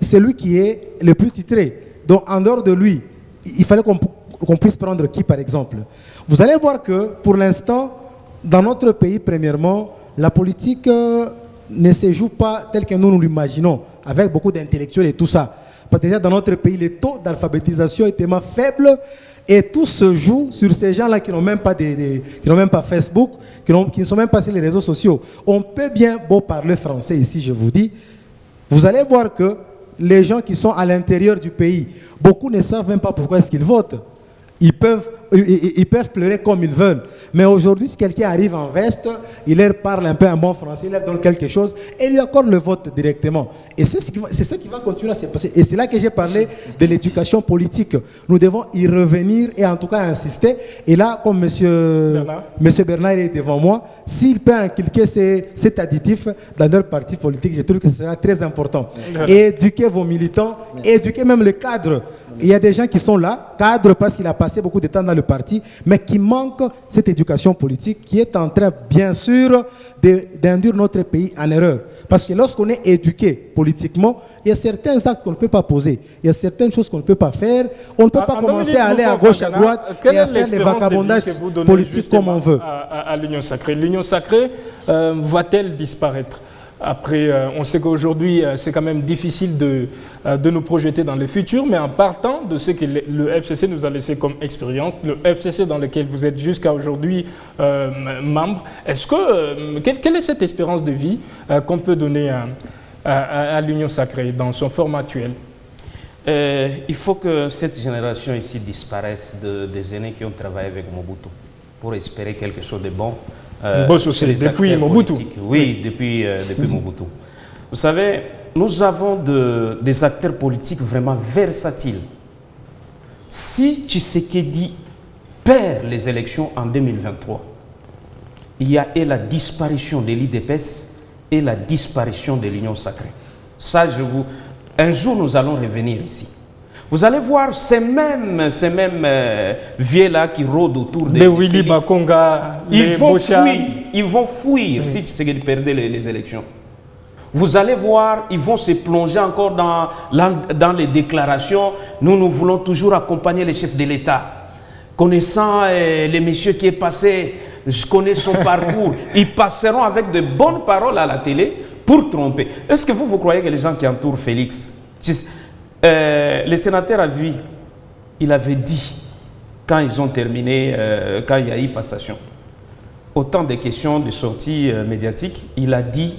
c'est lui qui est le plus titré. Donc, en dehors de lui, il fallait qu'on puisse prendre qui, par exemple? Vous allez voir que, pour l'instant, dans notre pays, premièrement, la politique ne se joue pas tel que nous l'imaginons, avec beaucoup d'intellectuels et tout ça. Parce que déjà, dans notre pays, le taux d'alphabétisation est tellement faible et tout se joue sur ces gens-là qui n'ont même pas, qui n'ont même pas Facebook, qui ne sont même pas sur les réseaux sociaux. On peut bien beau parler français ici, je vous dis. Vous allez voir que les gens qui sont à l'intérieur du pays, beaucoup ne savent même pas pourquoi est-ce qu'ils votent. Ils peuvent pleurer comme ils veulent. Mais aujourd'hui, si quelqu'un arrive en veste, il leur parle un peu en bon français, il leur donne quelque chose et il lui accorde le vote directement. Et c'est ça qui va continuer à se passer. Et c'est là que j'ai parlé de l'éducation politique. Nous devons y revenir et en tout cas insister. Et là, comme M. Bernard est devant moi, s'il peut inculquer cet additif dans leur parti politique, je trouve que ce sera très important. Et éduquer vos militants, éduquer même le cadre Il y a des gens qui sont là, cadres parce qu'il a passé beaucoup de temps dans le parti, mais qui manquent cette éducation politique qui est en train, bien sûr, d'induire notre pays en erreur. Parce que lorsqu'on est éduqué politiquement, il y a certains actes qu'on ne peut pas poser, il y a certaines choses qu'on ne peut pas faire, on ne peut pas commencer à aller à gauche, à droite et à faire des vagabondages politiques comme on veut. À l'Union Sacrée, l'Union Sacrée va-t-elle disparaître? Après, on sait qu'aujourd'hui, c'est quand même difficile de nous projeter dans le futur, mais en partant de ce que le FCC nous a laissé comme expérience, le FCC dans lequel vous êtes jusqu'à aujourd'hui membre, quelle est cette espérance de vie qu'on peut donner à l'Union Sacrée dans son format actuel? Il faut que cette génération ici disparaisse des aînés qui ont travaillé avec Mobutu pour espérer quelque chose de bon. Depuis Mobutu. Oui, depuis Mobutu. Vous savez, nous avons des acteurs politiques vraiment versatiles. Si Tshisekedi perd les élections en 2023, il y a la disparition de l'IDPS et la disparition de l'Union Sacrée. Ça, un jour, nous allons revenir ici. Vous allez voir ces mêmes vieux-là qui rôdent autour de Willy Bakonga, ils vont fuir si Tshisekedi perdait les élections. Vous allez voir, ils vont se plonger encore dans les déclarations. Nous voulons toujours accompagner les chefs de l'État. Connaissant le monsieur qui est passé, je connais son parcours. Ils passeront avec de bonnes paroles à la télé pour tromper. Est-ce que vous croyez que les gens qui entourent Félix... le sénateur a vu, il avait dit, quand ils ont terminé, quand il y a eu passation, autant de questions de sortie médiatique, il a dit,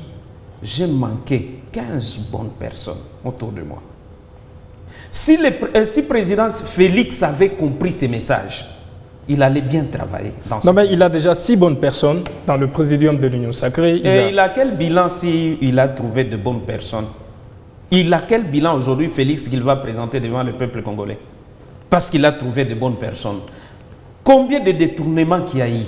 j'ai manqué 15 bonnes personnes autour de moi. Si président Félix avait compris ces messages, il allait bien travailler. Non, mais il a déjà 6 bonnes personnes dans le présidium de l'Union Sacrée. Il a quel bilan s'il a trouvé de bonnes personnes? Il a quel bilan aujourd'hui, Félix, qu'il va présenter devant le peuple congolais? Parce qu'il a trouvé de bonnes personnes. Combien de détournements qu'il y a eu?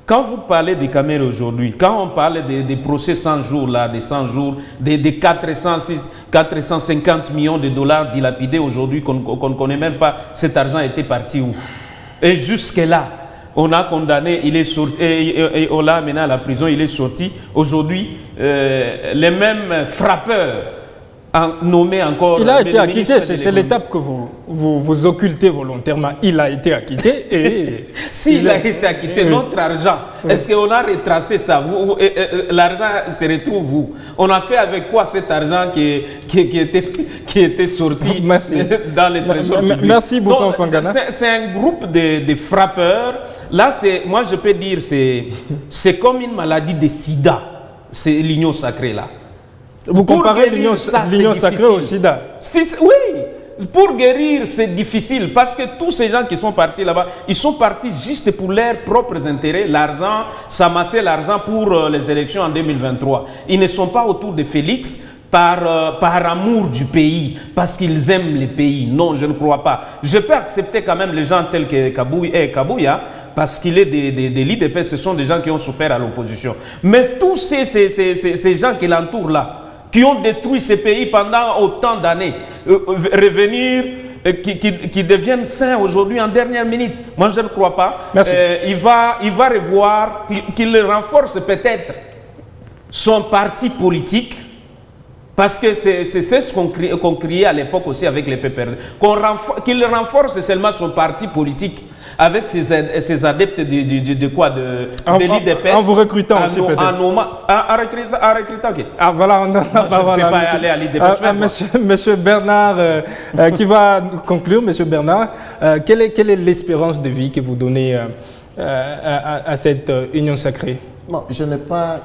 Quand vous parlez des caméras aujourd'hui, quand on parle des procès 100 jours, là, des 100 jours, des 450 millions de dollars dilapidés aujourd'hui, qu'on ne connaît même pas, cet argent était parti où? Et jusque-là, on a condamné, il est sorti, et on l'a amené à la prison, il est sorti. Aujourd'hui, les mêmes frappeurs nommé encore... Il a été acquitté, c'est l'étape que vous occultez volontairement. Il a été acquitté et... S'il a été acquitté, notre argent, est-ce qu'on a retracé ça? L'argent se retrouve où? On a fait avec quoi cet argent qui était sorti dans les trésors publics? Merci beaucoup, Fangana. C'est un groupe de frappeurs. Là, moi je peux dire, c'est comme une maladie de sida. C'est l'Union Sacrée là. Vous comparez l'Union Sacrée au sida? Oui, pour guérir, c'est difficile parce que tous ces gens qui sont partis là-bas, ils sont partis juste pour leurs propres intérêts, l'argent, s'amasser l'argent pour les élections en 2023. Ils ne sont pas autour de Félix par amour du pays, parce qu'ils aiment le pays. Non, je ne crois pas. Je peux accepter quand même les gens tels que Kabouya, parce qu'il est des l'IDPS, ce sont des gens qui ont souffert à l'opposition. Mais tous ces gens qui l'entourent là, qui ont détruit ce pays pendant autant d'années, revenir, qui deviennent saints aujourd'hui en dernière minute. Moi, je ne crois pas. Merci. Il va revoir, qu'il renforce peut-être son parti politique, parce que c'est ce qu'on criait à l'époque aussi avec les PPRD, qu'il renforce seulement son parti politique avec ses adeptes de quoi? De l'IDPS. En vous recrutant aussi peut-être. En recrutant, ok. Ah voilà, on n'en a pas. Voilà, aller à l'IDPS. Monsieur Bernard, qui va conclure, Monsieur Bernard, quelle est l'espérance de vie que vous donnez à cette union sacrée? Bon, je n'ai pas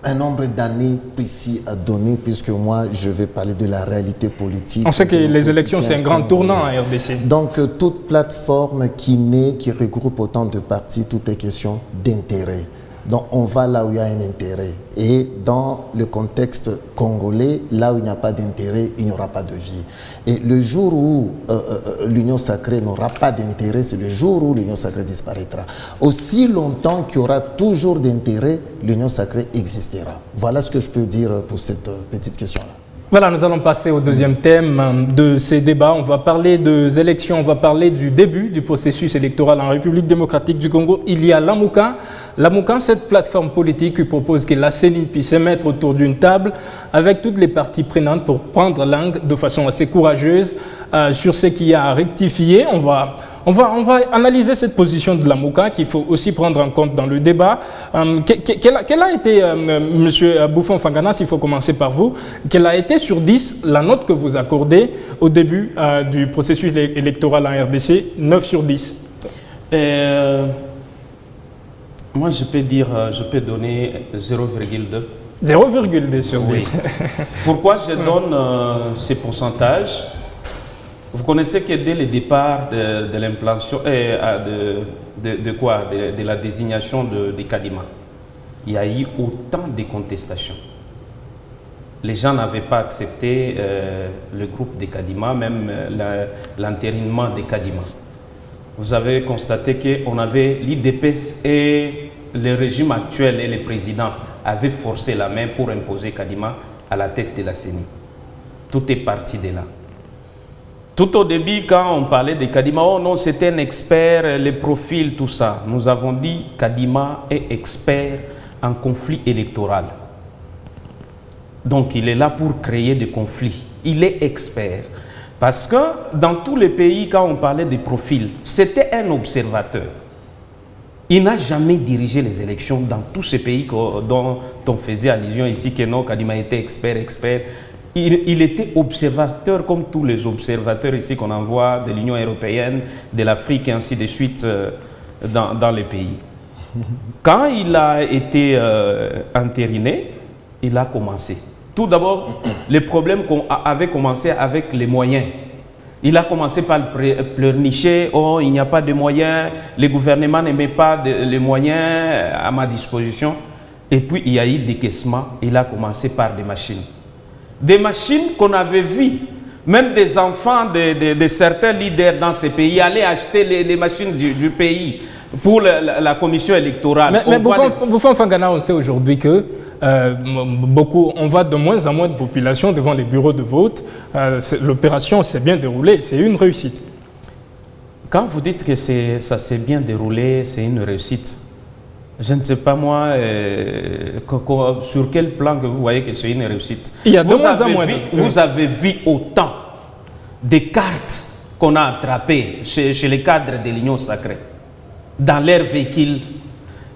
un nombre d'années précis à donner, puisque moi, je vais parler de la réalité politique. On sait que les élections, c'est un grand tournant à RDC. Donc, toute plateforme qui naît, qui regroupe autant de partis, tout est question d'intérêt. Donc, on va là où il y a un intérêt. Et dans le contexte congolais, là où il n'y a pas d'intérêt, il n'y aura pas de vie. Et le jour où l'Union Sacrée n'aura pas d'intérêt, c'est le jour où l'Union Sacrée disparaîtra. Aussi longtemps qu'il y aura toujours d'intérêt, l'Union Sacrée existera. Voilà ce que je peux dire pour cette petite question-là. Voilà, nous allons passer au deuxième thème de ces débats. On va parler des élections, on va parler du début du processus électoral en République démocratique du Congo. Il y a Lamuka. Lamuka, cette plateforme politique qui propose que la CENI puisse se mettre autour d'une table avec toutes les parties prenantes pour prendre langue de façon assez courageuse sur ce qu'il y a à rectifier. On va analyser cette position de Lamuka qu'il faut aussi prendre en compte dans le débat. Quelle a été, M. Bouffon-Fangana, s'il faut commencer par vous, quelle a été sur 10 la note que vous accordez au début du processus électoral en RDC, 9 sur 10? Moi, je peux donner 0,2. 0,2 sur 10. Oui. Pourquoi je donne ces pourcentages? Vous connaissez que dès le départ de l'implantation, de la désignation de Kadima, il y a eu autant de contestations. Les gens n'avaient pas accepté le groupe de Kadima, même l'entérinement de Kadima. Vous avez constaté qu'on avait l'IDPS et le régime actuel et le président avaient forcé la main pour imposer Kadima à la tête de la CENI. Tout est parti de là. Tout au début, quand on parlait de Kadima, oh non, c'était un expert, les profils, tout ça. Nous avons dit Kadima est expert en conflit électoral. Donc, il est là pour créer des conflits. Il est expert. Parce que dans tous les pays, quand on parlait des profils, c'était un observateur. Il n'a jamais dirigé les élections dans tous ces pays dont on faisait allusion ici, que non, Kadima était expert. Il était observateur comme tous les observateurs ici qu'on envoie de l'Union européenne, de l'Afrique et ainsi de suite dans les pays. Quand il a été entériné, il a commencé. Tout d'abord, les problèmes avaient commencé avec les moyens. Il a commencé par pleurnicher, oh il n'y a pas de moyens, le gouvernement ne met pas les moyens à ma disposition. Et puis il y a eu des décaissements, il a commencé par des machines. Des machines qu'on avait vues, même des enfants de certains leaders dans ces pays allaient acheter les machines du pays pour la commission électorale. Mais Bouffon-Fangana, on sait aujourd'hui que on voit de moins en moins de population devant les bureaux de vote. L'opération s'est bien déroulée, c'est une réussite. Quand vous dites que ça s'est bien déroulé, c'est une réussite, je ne sais pas moi sur quel plan que vous voyez que c'est une réussite. Il y a de moins en moins. Vous avez vu autant de cartes qu'on a attrapées chez les cadres de l'Union sacrée, dans leurs véhicules.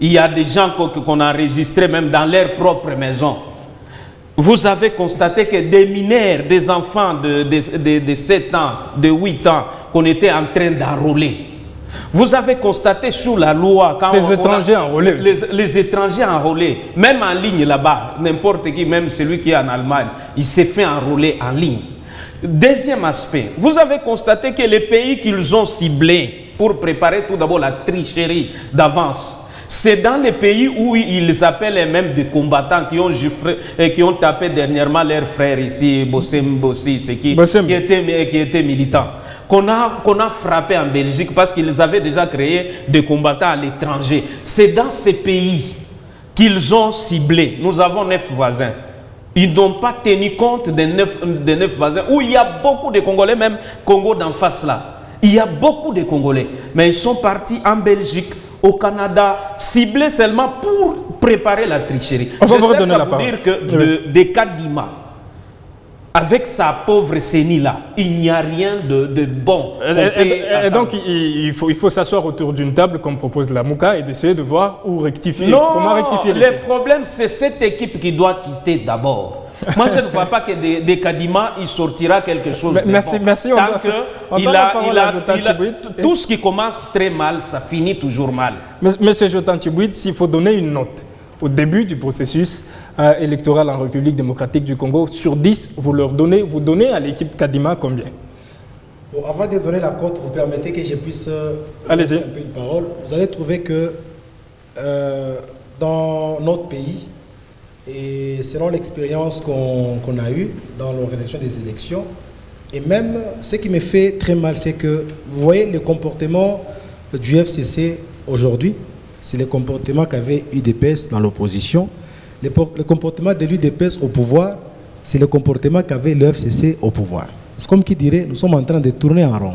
Il y a des gens qu'on a enregistrés même dans leur propre maison. Vous avez constaté que des mineurs, des enfants de 7 ans, de 8 ans, qu'on était en train d'enrôler. Vous avez constaté sur la loi... Quand des étrangers enrôlés. Les étrangers enrôlés, même en ligne là-bas, n'importe qui, même celui qui est en Allemagne, il s'est fait enrôler en ligne. Deuxième aspect, vous avez constaté que les pays qu'ils ont ciblés pour préparer tout d'abord la tricherie d'avance, c'est dans les pays où ils appellent même des combattants qui ont tapé dernièrement leurs frères ici, Bossem Bossi, qui étaient militants, qu'on a frappé en Belgique parce qu'ils avaient déjà créé des combattants à l'étranger. C'est dans ces pays qu'ils ont ciblé. Nous avons 9 voisins. Ils n'ont pas tenu compte des 9 voisins où il y a beaucoup de Congolais, même Congo d'en face là. Il y a beaucoup de Congolais, mais ils sont partis en Belgique, au Canada, ciblés seulement pour préparer la tricherie. On va vous redonner la parole. Dire que de Kadima, avec sa pauvre CENI là, il n'y a rien de bon. Et donc il faut s'asseoir autour d'une table comme propose Lamuka et d'essayer de voir où rectifier. Non, comment rectifier le problème c'est cette équipe qui doit quitter d'abord. Moi, je ne vois pas que des Kadima, il sortira quelque chose de merci, bon. Merci. Tout ce qui commence très mal, ça finit toujours mal. Monsieur Jotan Tchibouid, s'il faut donner une note au début du processus électoral en République démocratique du Congo, sur 10, vous donnez à l'équipe Kadima combien? Bon, avant de donner la cote, vous permettez que je puisse allez-y. Un peu une parole. Vous allez trouver que dans notre pays, et selon l'expérience qu'on a eue dans l'organisation des élections, et même ce qui me fait très mal, c'est que vous voyez le comportement du FCC aujourd'hui, c'est le comportement qu'avait UDPS dans l'opposition, le comportement de l'UDPS au pouvoir, c'est le comportement qu'avait le FCC au pouvoir. C'est comme qui dirait, nous sommes en train de tourner en rond.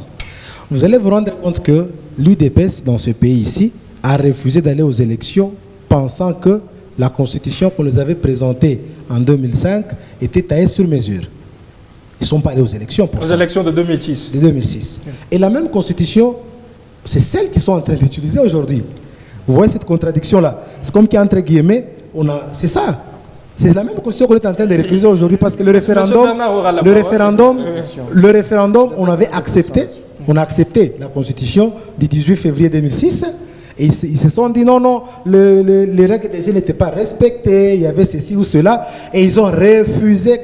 Vous allez vous rendre compte que l'UDPS, dans ce pays ici, a refusé d'aller aux élections pensant que la constitution qu'on nous avait présentée en 2005 était taillée sur mesure. Ils ne sont pas allés aux élections pour ça. Aux élections de 2006. De 2006. Et la même constitution, c'est celle qu'ils sont en train d'utiliser aujourd'hui. Vous voyez cette contradiction-là? C'est comme qu'entre guillemets, c'est ça. C'est la même constitution qu'on est en train de refuser aujourd'hui parce que le référendum, on avait accepté, on a accepté la constitution du 18 février 2006 et ils se sont dit non, les règles des jeux n'étaient pas respectées, il y avait ceci ou cela et ils ont refusé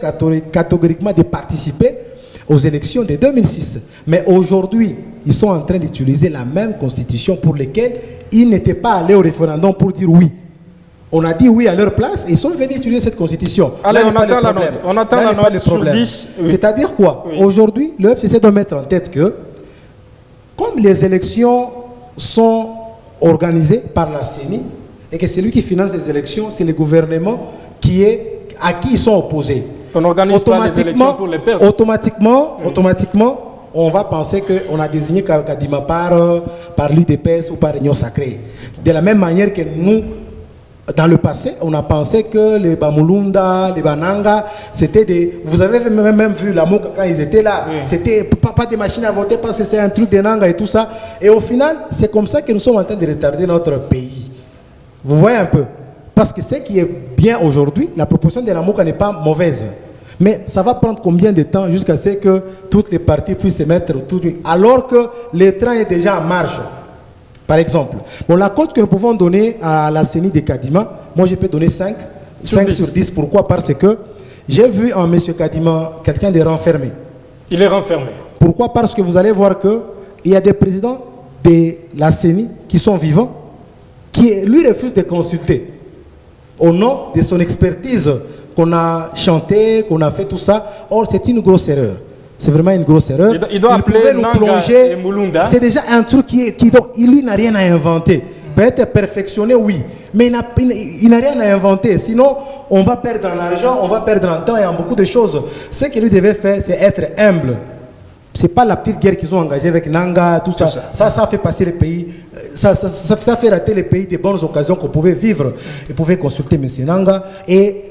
catégoriquement de participer aux élections de 2006. Mais aujourd'hui, ils sont en train d'utiliser la même constitution pour laquelle ils n'étaient pas allés au référendum pour dire oui. On a dit oui à leur place et ils sont venus utiliser cette constitution. Allez, on attend la note. On attend la note sur 10. Oui. C'est-à-dire quoi? Oui. Aujourd'hui, le FCC doit mettre en tête que, comme les élections sont organisées par la CENI, et que celui qui finance les élections, c'est le gouvernement à qui ils sont opposés. On n'organise pas les élections pour les perdre. Automatiquement, on va penser qu'on a désigné Kadima par l'UDPS ou par l'Union Sacrée. De la même manière que nous, dans le passé, on a pensé que les Bamulunda, les Bananga, c'était des... Vous avez même vu la Moka quand ils étaient là. Oui. C'était pas des machines à voter parce que c'est un truc de Nanga et tout ça. Et au final, c'est comme ça que nous sommes en train de retarder notre pays. Vous voyez un peu? Parce que ce qui est bien aujourd'hui, la proposition de la Moka n'est pas mauvaise. Mais ça va prendre combien de temps jusqu'à ce que toutes les parties puissent se mettre autour du... Alors que le train est déjà en marche. Par exemple, bon, la cote que nous pouvons donner à la CENI de Kadima, moi je peux donner 5 sur 10. Pourquoi? Parce que j'ai vu en M. Kadima quelqu'un de renfermé. Il est renfermé. Pourquoi? Parce que vous allez voir qu'il y a des présidents de la CENI qui sont vivants, qui lui refusent de consulter au nom de son expertise qu'on a chanté, qu'on a fait tout ça. Or, c'est une grosse erreur. C'est vraiment une grosse erreur. Il doit appeler Nanga et Mulunda. C'est déjà un truc lui n'a rien à inventer. Peut-être perfectionné, oui, mais il n'a rien à inventer. Sinon, on va perdre en argent, on va perdre en temps et en beaucoup de choses. Ce qu'il devait faire, c'est être humble. Ce n'est pas la petite guerre qu'ils ont engagée avec Nanga, tout ça. Ça fait passer les pays, ça fait rater les pays des bonnes occasions qu'on pouvait vivre. Ils pouvaient consulter M. Nanga et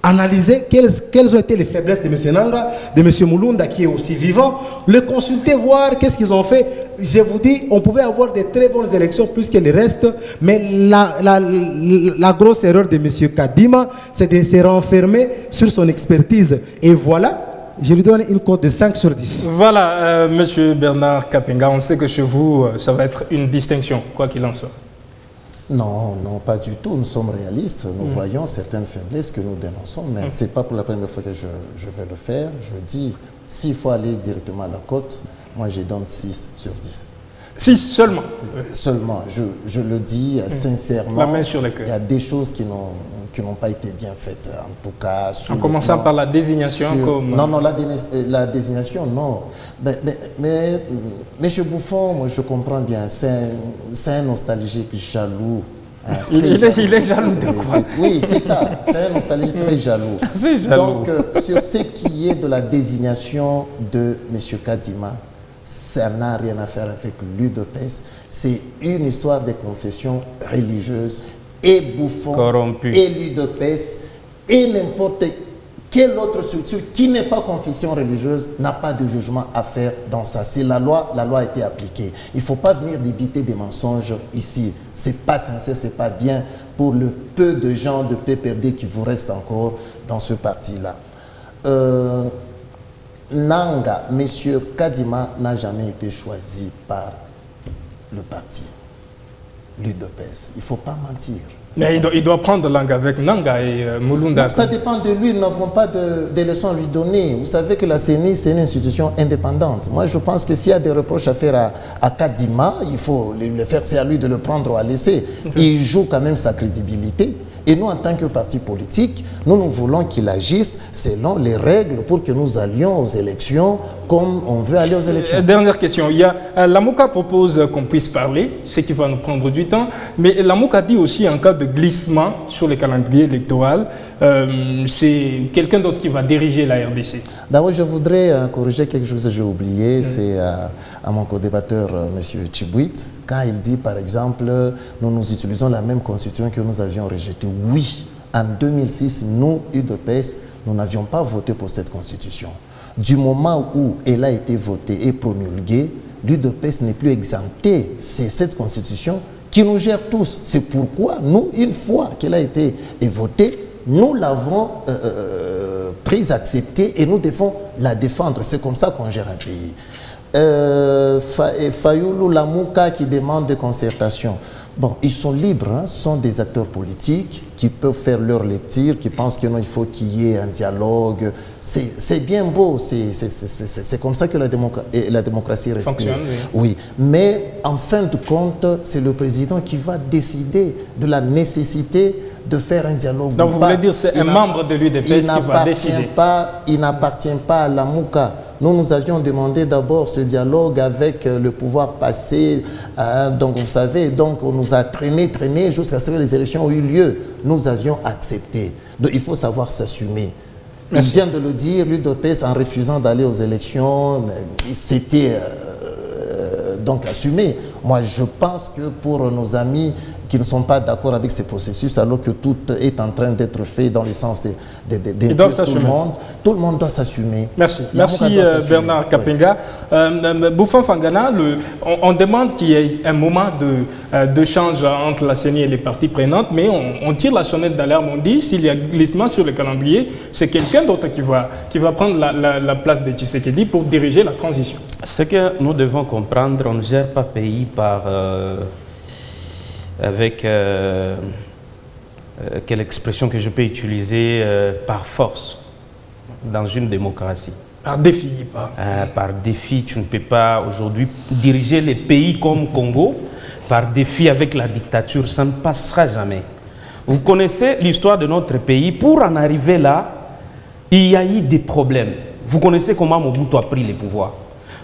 analyser quelles ont été les faiblesses de M. Nanga, de M. Mulunda qui est aussi vivant, le consulter, voir qu'est-ce qu'ils ont fait. Je vous dis, on pouvait avoir de très bonnes élections plus que le reste, mais la grosse erreur de M. Kadima, c'est de se renfermer sur son expertise. Et voilà, je lui donne une cote de 5 sur 10. Voilà, M. Bernard Kapenga, on sait que chez vous, ça va être une distinction, quoi qu'il en soit. Non, pas du tout. Nous sommes réalistes. Nous voyons certaines faiblesses que nous dénonçons. Même ce n'est pas pour la première fois que je vais le faire. Je dis, s'il faut aller directement à la cote, moi je donne 6 sur 10. 6 seulement? Seulement. Je le dis sincèrement. La main sur le cœur. Il y a des choses qui n'ont pas été bien faites. En tout cas, en commençant par la désignation comme... Non, la désignation, non. Mais M. Bouffon, moi, je comprends bien, c'est un nostalgique jaloux. Hein, il est jaloux de quoi? Oui, c'est ça. C'est un nostalgique très jaloux. C'est jaloux. Donc, sur ce qui est de la désignation de M. Kadima, ça n'a rien à faire avec l'UDPS. C'est une histoire de confession religieuse et Bouffon corrompu. Et l'UDPS et n'importe quelle autre structure qui n'est pas confession religieuse n'a pas de jugement à faire dans ça. C'est la loi a été appliquée. Il ne faut pas venir débiter des mensonges ici. Ce n'est pas sincère, ce n'est pas bien pour le peu de gens de PPRD qui vous restent encore dans ce parti-là. Nanga, M. Kadima n'a jamais été choisi par le parti, l'UDPS. Il ne faut pas mentir. Mais il doit prendre langue avec Nanga et Mulunda. Ça dépend de lui, nous n'avons pas de leçons à lui donner. Vous savez que la CENI, c'est une institution indépendante. Moi, je pense que s'il y a des reproches à faire à Kadima, il faut le faire, c'est à lui de le prendre ou à laisser. Il joue quand même sa crédibilité. Et nous, en tant que parti politique, nous voulons qu'il agisse selon les règles pour que nous allions aux élections comme on veut aller aux élections. Dernière question. Lamouka propose qu'on puisse parler, ce qui va nous prendre du temps, mais Lamouka dit aussi en cas de glissement sur le calendrier électoral, c'est quelqu'un d'autre qui va diriger la RDC. D'abord, je voudrais corriger quelque chose que j'ai oublié, c'est à mon co-débatteur, M. Tchibouit, quand il dit, par exemple, nous utilisons la même constitution que nous avions rejetée. Oui, en 2006, nous, UDPS, nous n'avions pas voté pour cette constitution. Du moment où elle a été votée et promulguée, l'UDPS n'est plus exempté. C'est cette constitution qui nous gère tous. C'est pourquoi nous, une fois qu'elle a été votée, nous l'avons prise, acceptée et nous devons la défendre. C'est comme ça qu'on gère un pays. Fayoulou Lamouka qui demande des concertations. Bon, ils sont libres, hein, sont des acteurs politiques qui peuvent faire leur lecture, qui pensent qu'il faut qu'il y ait un dialogue. C'est bien beau, c'est comme ça que la démocratie respire. Oui, mais en fin de compte, c'est le président qui va décider de la nécessité de faire un dialogue. Donc vous voulez dire que c'est un membre de l'UDPS qui va décider. Il n'appartient pas à Lamouka. Nous avions demandé d'abord ce dialogue avec le pouvoir passé. Donc vous savez, donc on nous a traîné jusqu'à ce que les élections ont eu lieu. Nous avions accepté. Donc il faut savoir s'assumer. Il vient de le dire, l'UDPS, en refusant d'aller aux élections, c'était donc assumé. Moi, je pense que pour nos amis qui ne sont pas d'accord avec ces processus, alors que tout est en train d'être fait dans le sens tout le monde doit s'assumer. Merci. Merci Bernard Kapenga. Bouffon Fangana, on demande qu'il y ait un moment de change entre la CENI et les parties prenantes, mais on tire la sonnette d'alarme. On dit s'il y a glissement sur le calendrier, c'est quelqu'un d'autre qui va prendre la place de Tshisekedi pour diriger la transition. Ce que nous devons comprendre, on ne gère pas pays par... avec quelle expression que je peux utiliser, par force dans une démocratie. Par défi. Par défi, tu ne peux pas aujourd'hui diriger les pays comme Congo. Par défi avec la dictature, ça ne passera jamais. Vous connaissez l'histoire de notre pays. Pour en arriver là, il y a eu des problèmes. Vous connaissez comment Mobutu a pris les pouvoirs.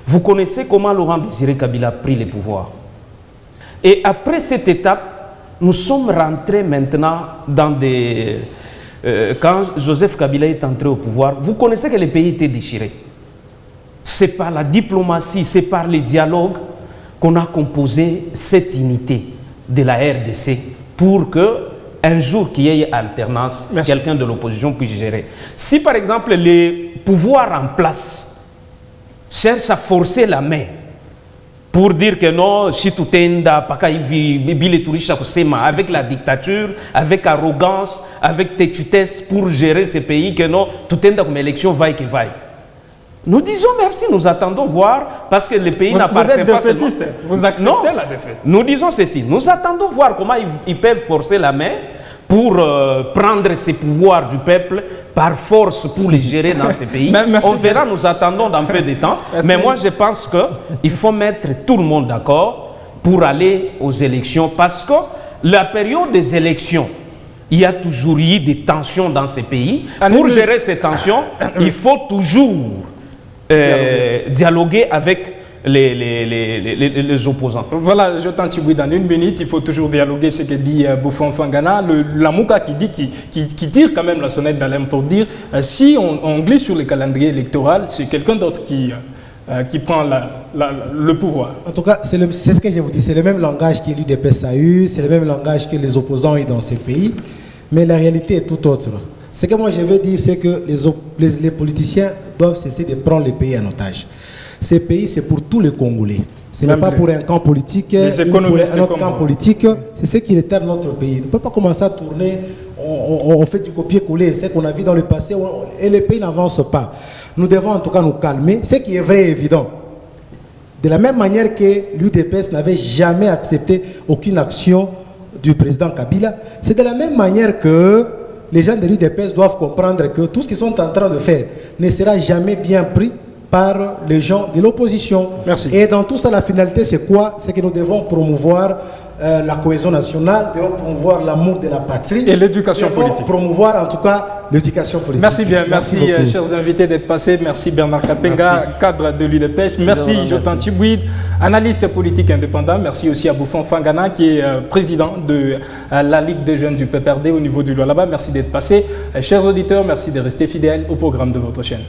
Vous connaissez comment Laurent Désiré Kabila a pris les pouvoirs. Et après cette étape, nous sommes rentrés maintenant dans des... quand Joseph Kabila est entré au pouvoir, vous connaissez que le pays était déchiré. C'est par la diplomatie, c'est par les dialogues qu'on a composé cette unité de la RDC pour qu'un jour qu'il y ait alternance, quelqu'un de l'opposition puisse gérer. Si par exemple les pouvoirs en place cherchent à forcer la main pour dire que non, avec la dictature, avec arrogance, avec tétutesse pour gérer ce pays, que non, tout est comme élection vaille que vaille. Nous disons merci, nous attendons voir, parce que le pays n'appartient pas seulement... Vous acceptez la défaite. Nous disons ceci, nous attendons voir comment ils peuvent forcer la main pour prendre ces pouvoirs du peuple par force pour les gérer dans ce pays. On verra, nous attendons dans peu de temps. Mais moi, je pense qu'il faut mettre tout le monde d'accord pour aller aux élections. Parce que la période des élections, il y a toujours eu des tensions dans ces pays. Pour gérer ces tensions, il faut toujours dialoguer avec les opposants. Voilà, je t'en tibouille dans une minute. Il faut toujours dialoguer ce que dit Bouffon Fangana. Lamouka qui tire quand même la sonnette d'alarme pour dire si on glisse sur le calendrier électoral, c'est quelqu'un d'autre qui prend le pouvoir. En tout cas, c'est ce que je vous dis. C'est le même langage que l'UDPS a eu, c'est le même langage que les opposants ont eu dans ces pays. Mais la réalité est tout autre. Ce que moi je veux dire, c'est que les politiciens doivent cesser de prendre les pays en otage. Ces pays, c'est pour tous les Congolais. Ce n'est pas pour un camp politique ou pour un autre camp politique. C'est ce qui éteint notre pays. On ne peut pas commencer à tourner, on fait du copier-coller, c'est ce qu'on a vu dans le passé, et le pays n'avance pas. Nous devons en tout cas nous calmer, ce qui est vrai et évident. De la même manière que l'UDPS n'avait jamais accepté aucune action du président Kabila, c'est de la même manière que les gens de l'UDPS doivent comprendre que tout ce qu'ils sont en train de faire ne sera jamais bien pris par les gens de l'opposition. Merci. Et dans tout ça, la finalité, c'est quoi? C'est que nous devons promouvoir la cohésion nationale, devons promouvoir l'amour de la patrie. Et l'éducation politique. Promouvoir en tout cas l'éducation politique. Merci bien, merci chers invités d'être passés. Merci Bernard Kapenga, cadre de l'UDPS. Merci Jotan Tibouid, analyste politique indépendant. Merci aussi à Bouffon Fangana, qui est président de la Ligue des jeunes du PPRD au niveau du Lualaba. Merci d'être passé. Chers auditeurs, merci de rester fidèles au programme de votre chaîne.